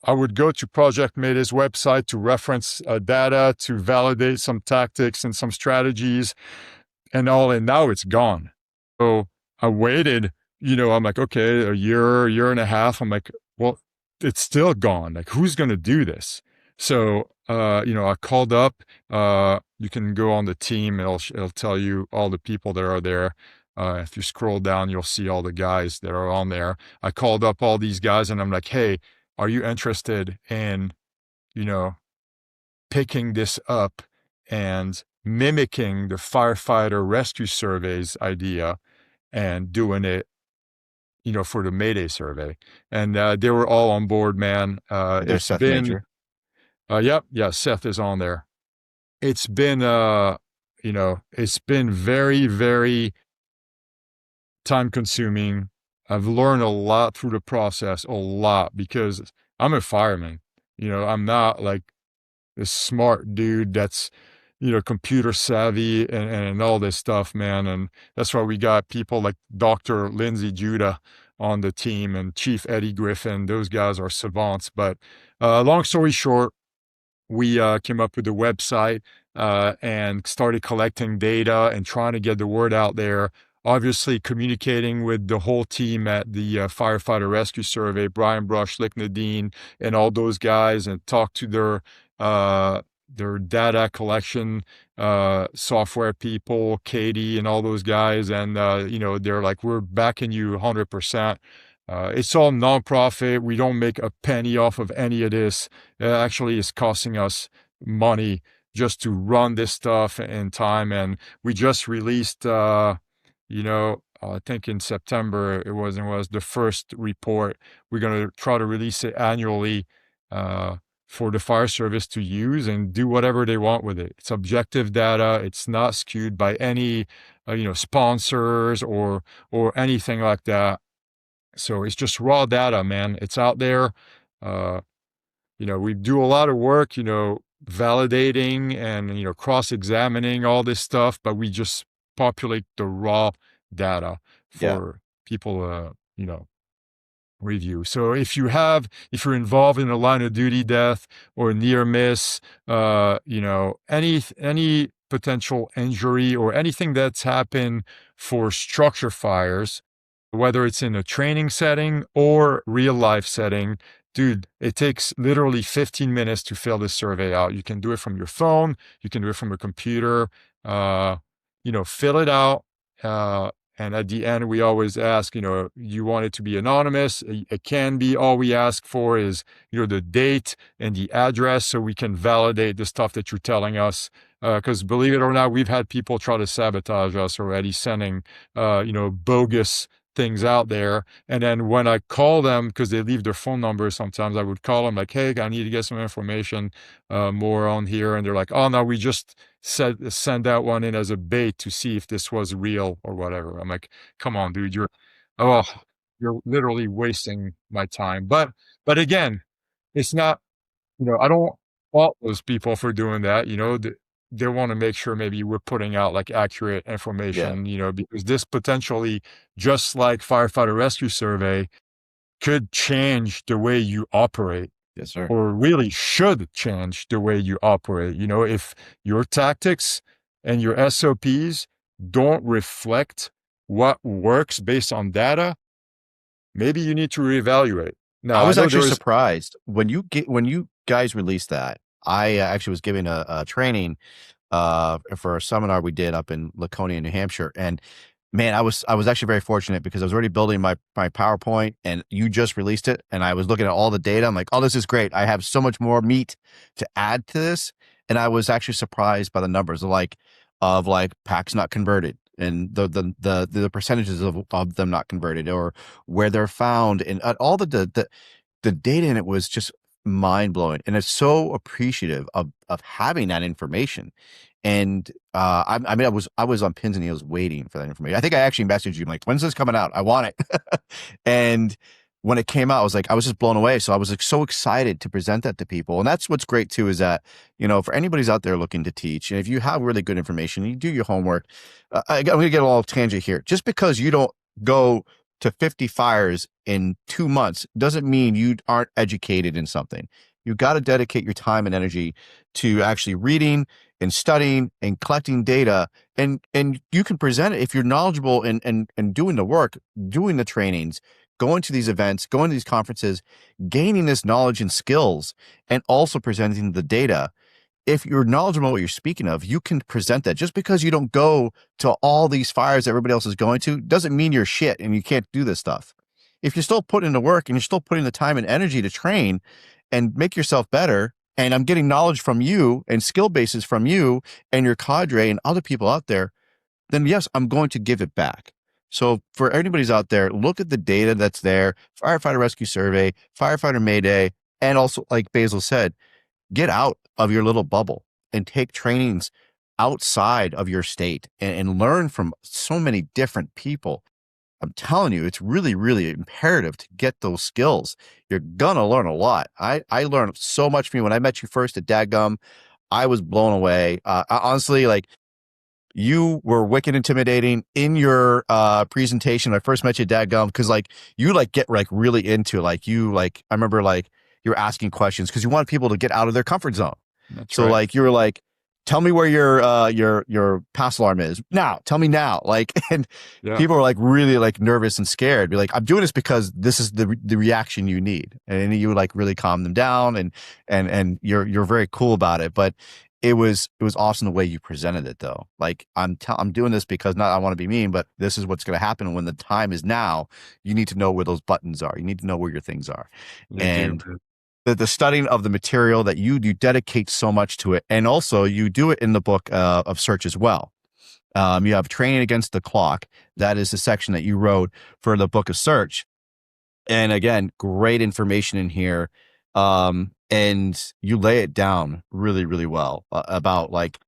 would go to Project Mayday's website to reference data, to validate some tactics and some strategies and all. And now it's gone. So I waited, I'm like, okay, a year and a half. I'm like, well, it's still gone. Like, who's going to do this? So, I called up, you can go on the team and it'll tell you all the people that are there. If you scroll down, you'll see all the guys that are on there. I called up all these guys and I'm like, hey, are you interested in, picking this up and mimicking the firefighter rescue surveys idea and doing it, for the Mayday survey? And they were all on board, man. There's Seth Major. Yep, yeah, Seth is on there. It's been, it's been very, very time consuming. I've learned a lot through the process, a lot, because I'm a fireman. I'm not like this smart dude that's, computer savvy and all this stuff, man. And that's why we got people like Dr. Lindsay Judah on the team and Chief Eddie Griffin. Those guys are savants. But long story short, we came up with a website and started collecting data and trying to get the word out there. Obviously, communicating with the whole team at the Firefighter Rescue Survey, Brian Brush, Lick Nadine, and all those guys, and talk to their data collection software people, Katie, and all those guys. And, they're like, we're backing you 100%. It's all nonprofit. We don't make a penny off of any of this. It actually is costing us money just to run this stuff in time. And we just released, I think in September it was the first report. We're going to try to release it annually for the fire service to use and do whatever they want with it. It's objective data. It's not skewed by any, sponsors or anything like that. So it's just raw data, man. It's out there. We do a lot of work, validating and, cross-examining all this stuff, but we just populate the raw data for people, review. So if you're involved in a line of duty death or near miss, any potential injury or anything that's happened for structure fires, whether it's in a training setting or real life setting, dude, it takes literally 15 minutes to fill this survey out. You can do it from your phone. You can do it from a computer. Fill it out. And at the end, we always ask, you want it to be anonymous. It can be. All we ask for is, the date and the address so we can validate the stuff that you're telling us. Because believe it or not, we've had people try to sabotage us already, sending, bogus things out there. And then when I call them, because they leave their phone number, sometimes I would call them like, hey, I need to get some information more on here. And they're like, oh, no, we just send that one in as a bait to see if this was real or whatever. I'm like, come on, dude, oh, you're literally wasting my time. But again, it's not, I don't fault those people for doing that. They want to make sure maybe we're putting out like accurate Yeah. information, because this potentially, just like firefighter rescue survey, could change the way you operate, Yes, sir. or really should change the way you operate. If your tactics and your SOPs don't reflect what works based on data, maybe you need to reevaluate. I Now, I was know actually there's, surprised when you guys released that. I actually was giving a training for a seminar we did up in Laconia, New Hampshire, and man, I was actually very fortunate because I was already building my PowerPoint, and you just released it, and I was looking at all the data. I'm like, oh, this is great. I have so much more meat to add to this, and I was actually surprised by the numbers of packs not converted, and the percentages of them not converted, or where they're found, and all the data in it was just mind blowing, and it's so appreciative of having that information. And I mean, I was on pins and needles waiting for that information. I think I actually messaged you like, when's this coming out? I want it. And when it came out, I was just blown away. So I was like so excited to present that to people. And that's what's great too, is that, for anybody's out there looking to teach, and if you have really good information, you do your homework. I'm going to get a little tangent here. Just because you don't go to 50 fires in 2 months doesn't mean you aren't educated in something. You got to dedicate your time and energy to actually reading and studying and collecting data, and you can present it if you're knowledgeable and doing the work, doing the trainings, going to these events, going to these conferences, gaining this knowledge and skills, and also presenting the data. If you're knowledgeable what you're speaking of, you can present that. Just because you don't go to all these fires that everybody else is going to doesn't mean you're shit and you can't do this stuff. If you're still putting in the work and you're still putting the time and energy to train and make yourself better, and I'm getting knowledge from you and skill bases from you and your cadre and other people out there, then yes, I'm going to give it back. So for anybody's out there, look at the data that's there, firefighter rescue survey, firefighter Mayday, and also, like Basil said, get out of your little bubble and take trainings outside of your state, and learn from so many different people. I'm telling you, it's really, really imperative to get those skills. You're gonna learn a lot. I learned so much from you when I met you first at Dadgum. I was blown away. Honestly, like, you were wicked intimidating in your presentation. I first met you at Dadgum, because like you like get like really into I remember like you were asking questions because you want people to get out of their comfort zone. that's So right. like you were like, tell me where your pass alarm is now. Tell me now. Like, and Yeah. people were like really like nervous and scared. Be like, I'm doing this because this is the reaction you need, and you would like really calm them down, and you're very cool about it. But it was awesome the way you presented it, though. Like, I'm doing this because, not I want to be mean, but this is what's going to happen when the time is now. You need to know where those buttons are. You need to know where your things are, You and do. the studying of the material that you dedicate so much to it, and also you do it in the book of search as well. You have training against the clock. That is the section that you wrote for the book of search. And again, great information in here. And you lay it down really, really well about like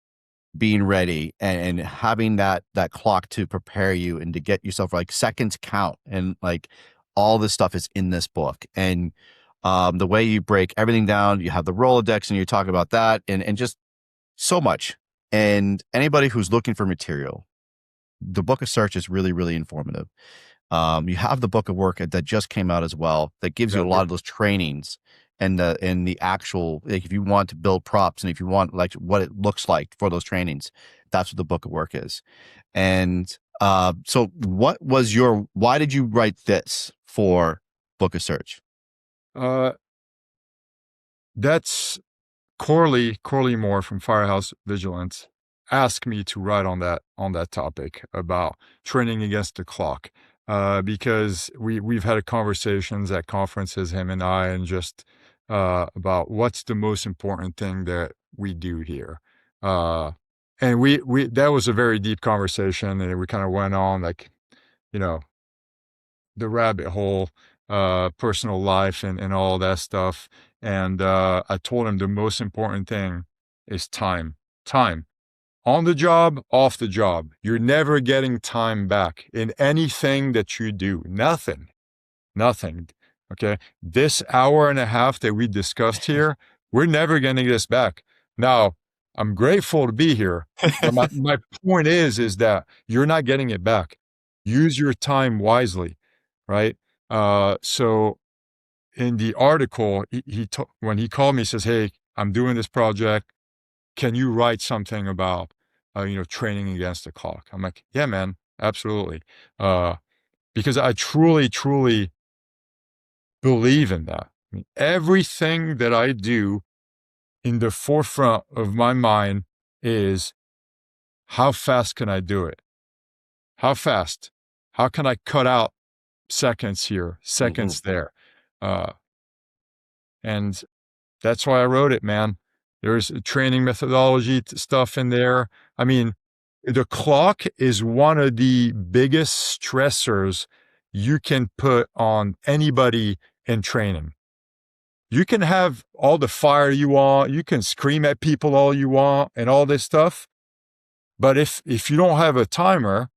being ready, and having that clock to prepare you and to get yourself like seconds count, and like all this stuff is in this book. And the way you break everything down, you have the Rolodex, and you talk about that, and just so much. And anybody who's looking for material, the book of search is really, really informative. You have the book of work that just came out as well, that gives you a lot of those trainings, and the actual, like, if you want to build props, and if you want like what it looks like for those trainings, that's what the book of work is. And so why did you write this for book of search? That's Corley Moore from Firehouse Vigilance asked me to write on that topic about training against the clock, because we've had conversations at conferences, him and I, and just about what's the most important thing that we do here. And we that was a very deep conversation, and we kind of went on like, you know, the rabbit hole, personal life and all that stuff. And I told him the most important thing is time. Time. On the job, off the job. You're never getting time back in anything that you do. Nothing. Nothing. Okay. This hour and a half that we discussed here, we're never getting this back. Now, I'm grateful to be here. But my point is that you're not getting it back. Use your time wisely, right? So in the article, when he called me, he says, "Hey, I'm doing this project. Can you write something about, training against the clock?" I'm like, "Yeah, man, absolutely." Because I truly, truly believe in that. I mean, everything that I do in the forefront of my mind is, how fast can I do it? How fast? How can I cut out seconds here, seconds there? And that's why I wrote it, man. There's training methodology stuff in there. I mean, the clock is one of the biggest stressors you can put on anybody in training. You can have all the fire you want, you can scream at people all you want and all this stuff. But if you don't have a timer,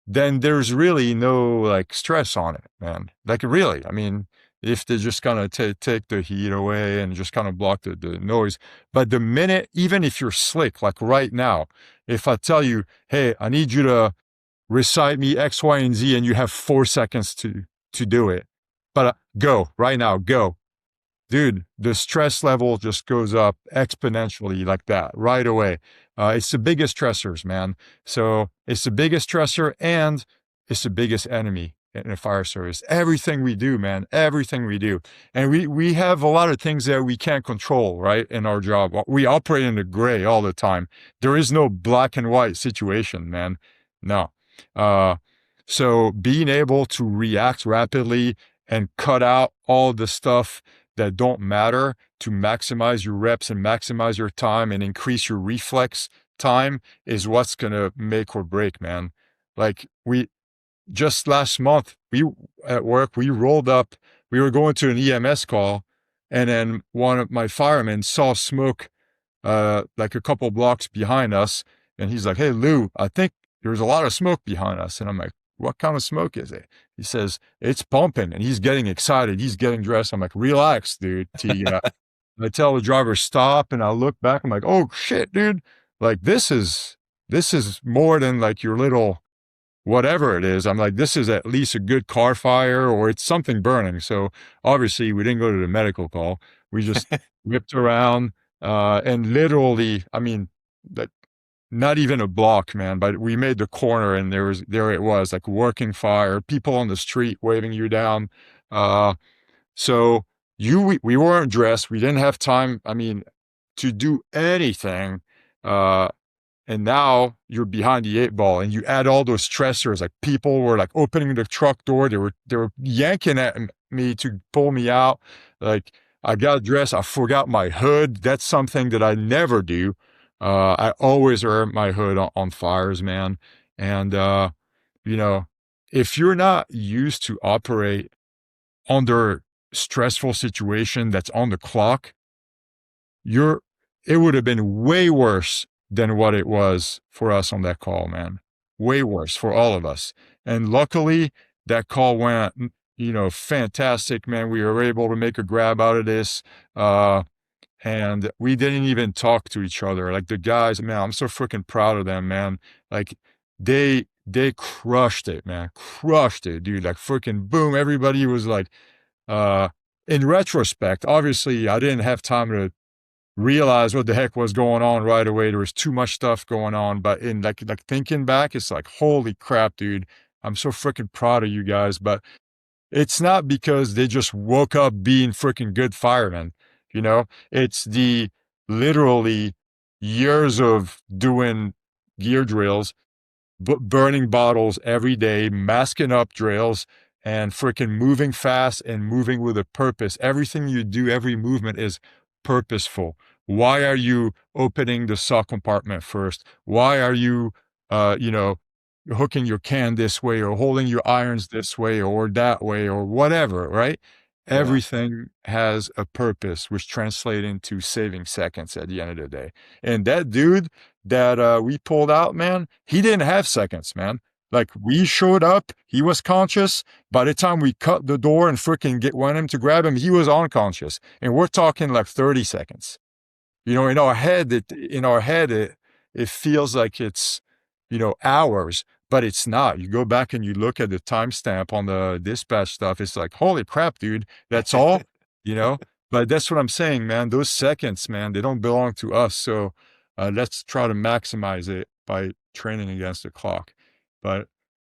then there's really no like stress on it, man. Like really, I mean, if they're just gonna take the heat away and just kind of block the noise. But the minute, even if you're slick, like right now, if I tell you, "Hey, I need you to recite me X, Y, and Z," and you have 4 seconds to do it, but go right now, go. Dude, the stress level just goes up exponentially like that right away. It's the biggest stressors, man. So it's the biggest stressor and it's the biggest enemy in the fire service. Everything we do, man, everything we do. And we have a lot of things that we can't control, right, in our job. We operate in the gray all the time. There is no black and white situation, man. No. So being able to react rapidly and cut out all the stuff that don't matter to maximize your reps and maximize your time and increase your reflex time is what's going to make or break, man. Like just last month, at work, we rolled up, we were going to an EMS call, and then one of my firemen saw smoke, like a couple blocks behind us. And he's like, "Hey, Lou, I think there's a lot of smoke behind us." And I'm like, "What kind of smoke is it?" He says, "It's pumping," and he's getting excited. He's getting dressed. I'm like, "Relax, dude." I tell the driver, "Stop." And I look back. I'm like, "Oh shit, dude. Like this is more than like your little whatever it is." I'm like, "This is at least a good car fire or it's something burning." So obviously we didn't go to the medical call. We just whipped around, and literally, I mean, that not even a block, man, but we made the corner and there it was, like working fire, people on the street waving you down. So we weren't dressed. We didn't have time, I mean, to do anything. And now you're behind the 8 ball and you add all those stressors, like people were like opening the truck door. They were yanking at me to pull me out. Like I got dressed. I forgot my hood. That's something that I never do. I always wear my hood on fires, man. And, if you're not used to operate under stressful situation that's on the clock, it would have been way worse than what it was for us on that call, man. Way worse for all of us. And luckily, that call went, fantastic, man. We were able to make a grab out of this. And we didn't even talk to each other. Like the guys, man, I'm so freaking proud of them, man. Like they crushed it, man. Crushed it, dude. Like freaking boom. Everybody was like, in retrospect, obviously I didn't have time to realize what the heck was going on right away. There was too much stuff going on. But in like thinking back, it's like, holy crap, dude. I'm so freaking proud of you guys. But it's not because they just woke up being freaking good firemen. It's the literally years of doing gear drills, burning bottles every day, masking up drills, and freaking moving fast and moving with a purpose. Everything you do, every movement is purposeful. Why are you opening the sock compartment first? Why are you, hooking your can this way or holding your irons this way or that way or whatever, right? Yeah. Everything has a purpose, which translates into saving seconds at the end of the day. And that dude that we pulled out, man, he didn't have seconds, man. Like, we showed up, he was conscious. By the time we cut the door and freaking went him to grab him, he was unconscious. And we're talking like 30 seconds. You know, in our head, it feels like it's, hours, but it's not. You go back and you look at the timestamp on the dispatch stuff. It's like, holy crap, dude, that's all, you know? But that's what I'm saying, man. Those seconds, man, they don't belong to us. So let's try to maximize it by training against the clock. But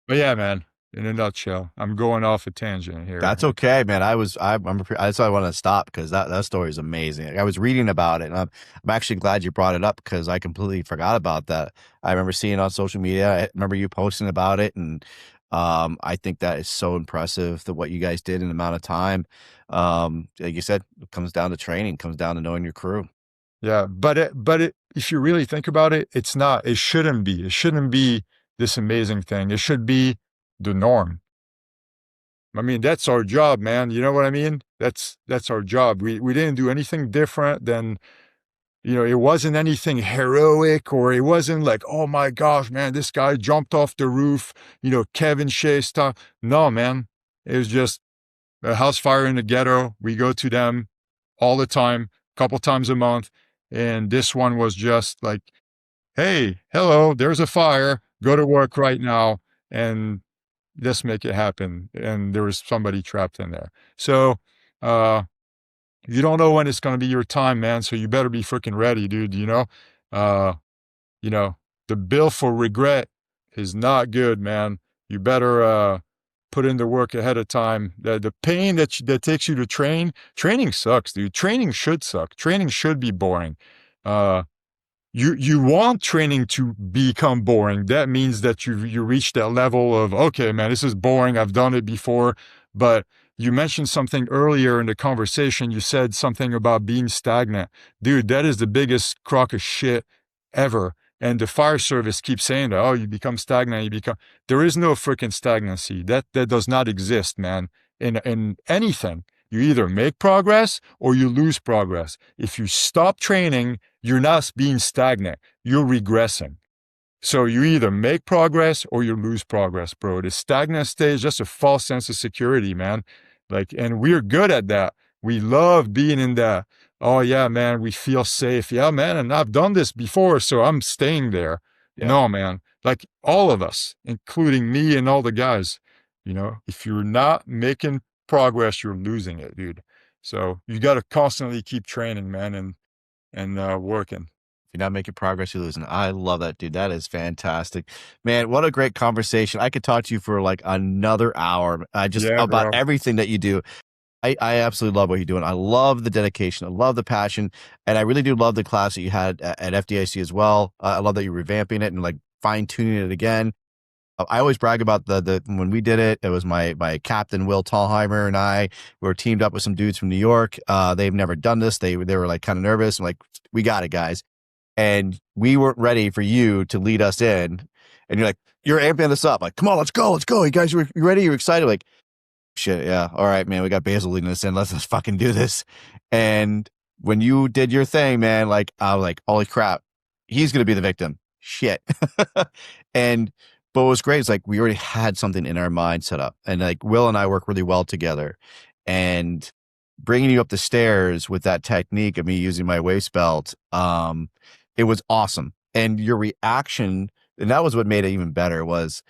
yeah, man, in a nutshell, I'm going off a tangent here. That's okay, man. That's why I wanted to stop, because that story is amazing. I was reading about it, and I'm actually glad you brought it up, because I completely forgot about that. I remember seeing it on social media. I remember you posting about it, and I think that is so impressive, that what you guys did in the amount of time. Like you said, it comes down to training, comes down to knowing your crew. Yeah, but if you really think about it, it's not. It shouldn't be. It shouldn't be this amazing thing. It should be the norm. I mean, that's our job, man. You know what I mean? That's our job. We didn't do anything different than, it wasn't anything heroic, or it wasn't like, oh my gosh, man, this guy jumped off the roof, Kevin Shea stuff. No, man. It was just a house fire in the ghetto. We go to them all the time, a couple times a month. And this one was just like, hey, hello, there's a fire. Go to work right now and let's make it happen. And there was somebody trapped in there. So you don't know when it's going to be your time, man. So you better be freaking ready, dude. The bill for regret is not good, man. You better put in the work ahead of time. The pain that takes you to training sucks, dude. Training should suck. Training should be boring. You want training to become boring. That means that you reach that level of, okay, man, this is boring. I've done it before. But you mentioned something earlier in the conversation. You said something about being stagnant. Dude, that is the biggest crock of shit ever. And the fire service keeps saying that, oh, you become stagnant. There is no freaking stagnancy. That does not exist, man. In anything. You either make progress or you lose progress. If you stop training, you're not being stagnant. You're regressing. So you either make progress or you lose progress, bro. The stagnant state is just a false sense of security, man. And we're good at that. We love being in that. Oh yeah, man, we feel safe. Yeah, man, and I've done this before, so I'm staying there. Yeah. No, man. Like, all of us, including me and all the guys, if you're not making progress, you're losing it, dude. So you got to constantly keep training, man, and working. If you're not making progress, you're losing. I love that, dude. That is fantastic, man. What a great conversation. I could talk to you for like another hour. About everything that you do. I absolutely love what you're doing. I love the dedication. I love the passion, and I really do love the class that you had at FDIC as well. I love that you're revamping it and like fine tuning it again. I always brag about the when we did it. It was my captain Will Tallheimer and I were teamed up with some dudes from New York. They've never done this. They were like kind of nervous. I'm like, we got it, guys. And we weren't ready for you to lead us in. And you're like, you're amping this up. Like, come on, let's go. You guys, you ready? You're excited? Like, shit, yeah. All right, man. We got Basil leading us in. Let's fucking do this. And when you did your thing, man, like, I was like, holy crap, he's gonna be the victim. Shit. But what was great is like we already had something in our mind set up, and like Will and I work really well together, and bringing you up the stairs with that technique of me using my waist belt, it was awesome. And your reaction, and that was what made it even better, was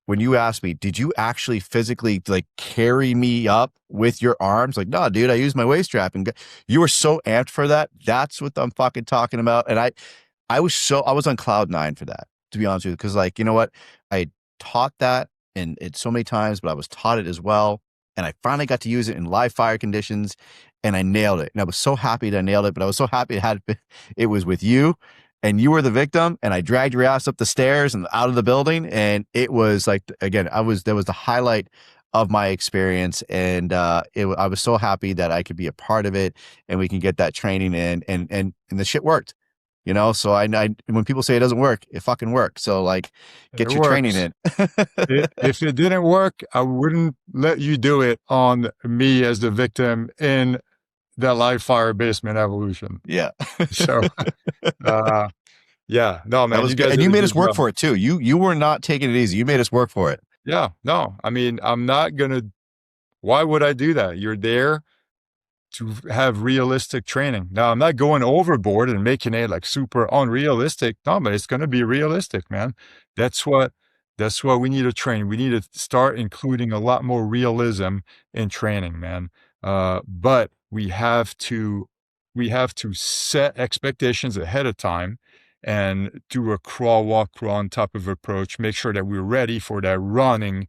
when you asked me, did you actually physically like carry me up with your arms? Like, no, dude, I used my waist strap, and you were so amped for that. That's what I'm fucking talking about. And I was on cloud nine for that, to be honest with you, because like, you know what, I taught that and it so many times, but I was taught it as well, and I finally got to use it in live fire conditions, and I nailed it. And I was so happy that I nailed it, but I was so happy it was with you, and you were the victim, and I dragged your ass up the stairs and out of the building, and it was like, again, that was the highlight of my experience, and I was so happy that I could be a part of it, and we can get that training in, and the shit worked. you know? So I when people say it doesn't work, it fucking works. So like, get It your training in. If it didn't work, I wouldn't let you do it on me as the victim in that live fire basement evolution. Yeah. So, yeah, no, man, That was you good. guys And did you a made good us work job. for it too. You were not taking it easy. You made us work for it. Yeah, no, I mean, I'm not gonna. Why would I do that? You're there to have realistic training. Now, I'm not going overboard and making it like super unrealistic. No, but it's going to be realistic, man. That's what we need to train. We need to start including a lot more realism in training, man. But we have to set expectations ahead of time and do a crawl, walk, run type of approach. Make sure that we're ready for that running,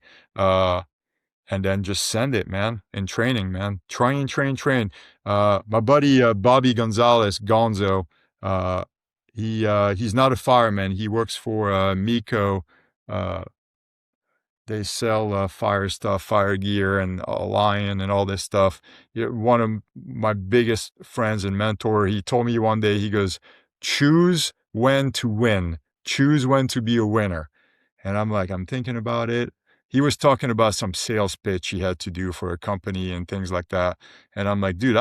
and then just send it, man, in training, man. Train. My buddy, Bobby Gonzalez, Gonzo, he's not a fireman. He works for Miko. Uh, they sell fire stuff, fire gear, and Lion and all this stuff. One of my biggest friends and mentor, he told me one day, he goes, choose when to win. Choose when to be a winner. And I'm like, I'm thinking about it. He was talking about some sales pitch he had to do for a company and things like that. And I'm like, dude,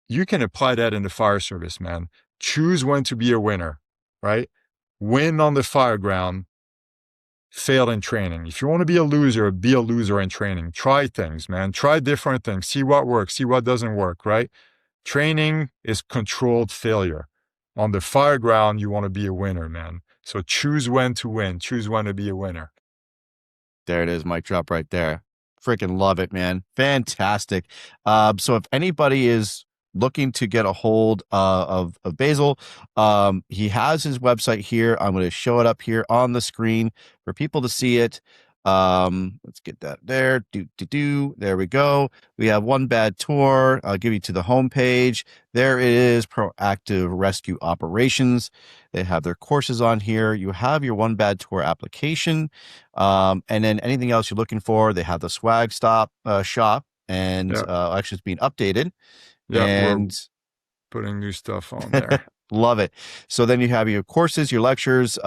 you can apply that in the fire service, man. Choose when to be a winner, right? Win on the fire ground, fail in training. If you want to be a loser in training. Try things, man. Try different things. See what works, see what doesn't work, right? Training is controlled failure. On the fire ground, you want to be a winner, man. So choose when to win. Choose when to be a winner. There it is. Mic drop right there. Freaking love it, man. Fantastic. So if anybody is looking to get a hold of Basil, he has his website here. I'm going to show it up here on the screen for people to see it. Let's get that there. There we go. We have One Bad Tour. I'll give you to the homepage. There it is. Proactive Rescue Operations. They have their courses on here. You have your One Bad Tour application. And then anything else you're looking for, they have the swag shop, and actually it's being updated. Yeah, and we're putting new stuff on there. Love it. So then you have your courses, your lectures.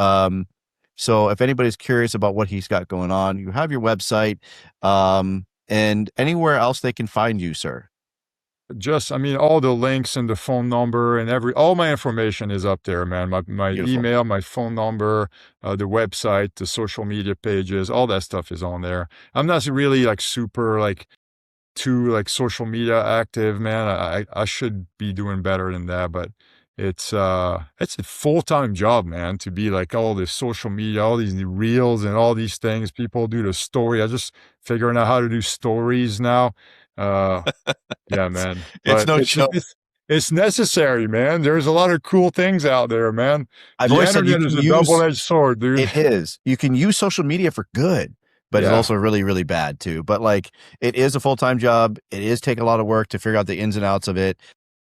So if anybody's curious about what he's got going on, you have your website, and anywhere else they can find you, sir. Just, I mean, all the links and the phone number and all my information is up there, man. My email, my phone number, the website, the social media pages, all that stuff is on there. I'm not really like super like too like social media active, man. I should be doing better than that, but it's a full-time job, man, to be like all this social media, all these reels and all these things. People do the story. I just figuring out how to do stories now. Yeah, man. It's no joke. It's necessary, man. There's a lot of cool things out there, man. I've always said is a double-edged sword, dude. It is. You can use social media for good, but it's also really, really bad too. But like, it is a full-time job. It is taking a lot of work to figure out the ins and outs of it.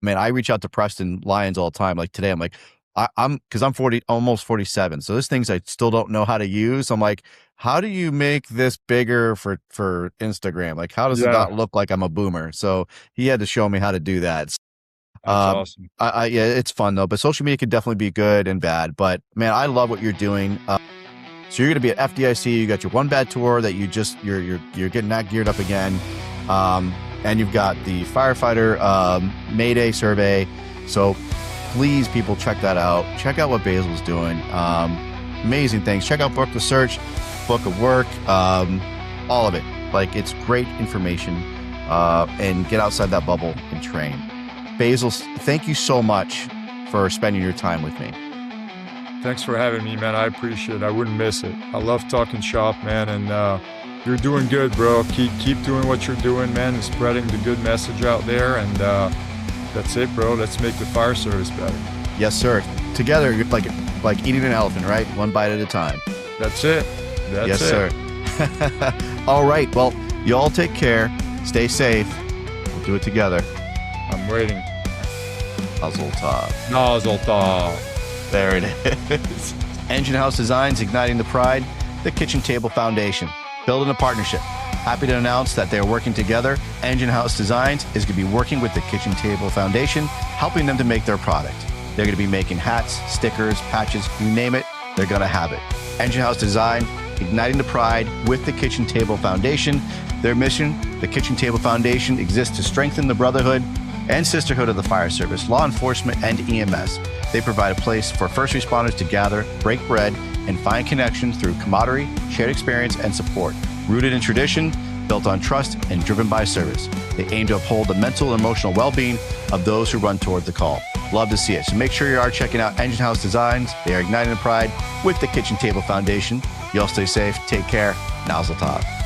Man, I reach out to Preston Lyons all the time. Like today, I'm like, because I'm 40, almost 47. So there's things I still don't know how to use. I'm like, how do you make this bigger for Instagram? Like, how does it not look like I'm a boomer? So he had to show me how to do that. That's awesome. Yeah, it's fun though. But social media could definitely be good and bad. But man, I love what you're doing. So you're going to be at FDIC. You got your One Bad Tour that you're getting that geared up again. And you've got the Firefighter Mayday survey. So please, people, check that out. Check out what Basil's doing. Amazing things. Check out Book the Search, Book of Work, all of it. Like, it's great information. And get outside that bubble and train. Basil, thank you so much for spending your time with me. Thanks for having me, man. I appreciate it. I wouldn't miss it. I love talking shop, man, and you're doing good, bro. Keep doing what you're doing, man, and spreading the good message out there. And that's it, bro. Let's make the fire service better. Yes, sir. Together, you're like eating an elephant, right? One bite at a time. That's it. Yes, sir. All right. Well, you all take care. Stay safe. We'll do it together. I'm waiting. Mazel tov. Mazel tov. There it is. Engine House Designs, igniting the pride. The Kitchen Table Foundation. Building a partnership. Happy to announce that they're working together. Engine House Designs is going to be working with the Kitchen Table Foundation, helping them to make their product. They're going to be making hats, stickers, patches, you name it, they're going to have it. Engine House Design, igniting the pride with the Kitchen Table Foundation. Their mission, the Kitchen Table Foundation, exists to strengthen the brotherhood and sisterhood of the fire service, law enforcement, and EMS. They provide a place for first responders to gather, break bread, and find connections through camaraderie, shared experience, and support. Rooted in tradition, built on trust, and driven by service. They aim to uphold the mental and emotional well-being of those who run toward the call. Love to see it. So make sure you are checking out Engine House Designs. They are igniting the pride with the Kitchen Table Foundation. You all stay safe. Take care. Now's the time.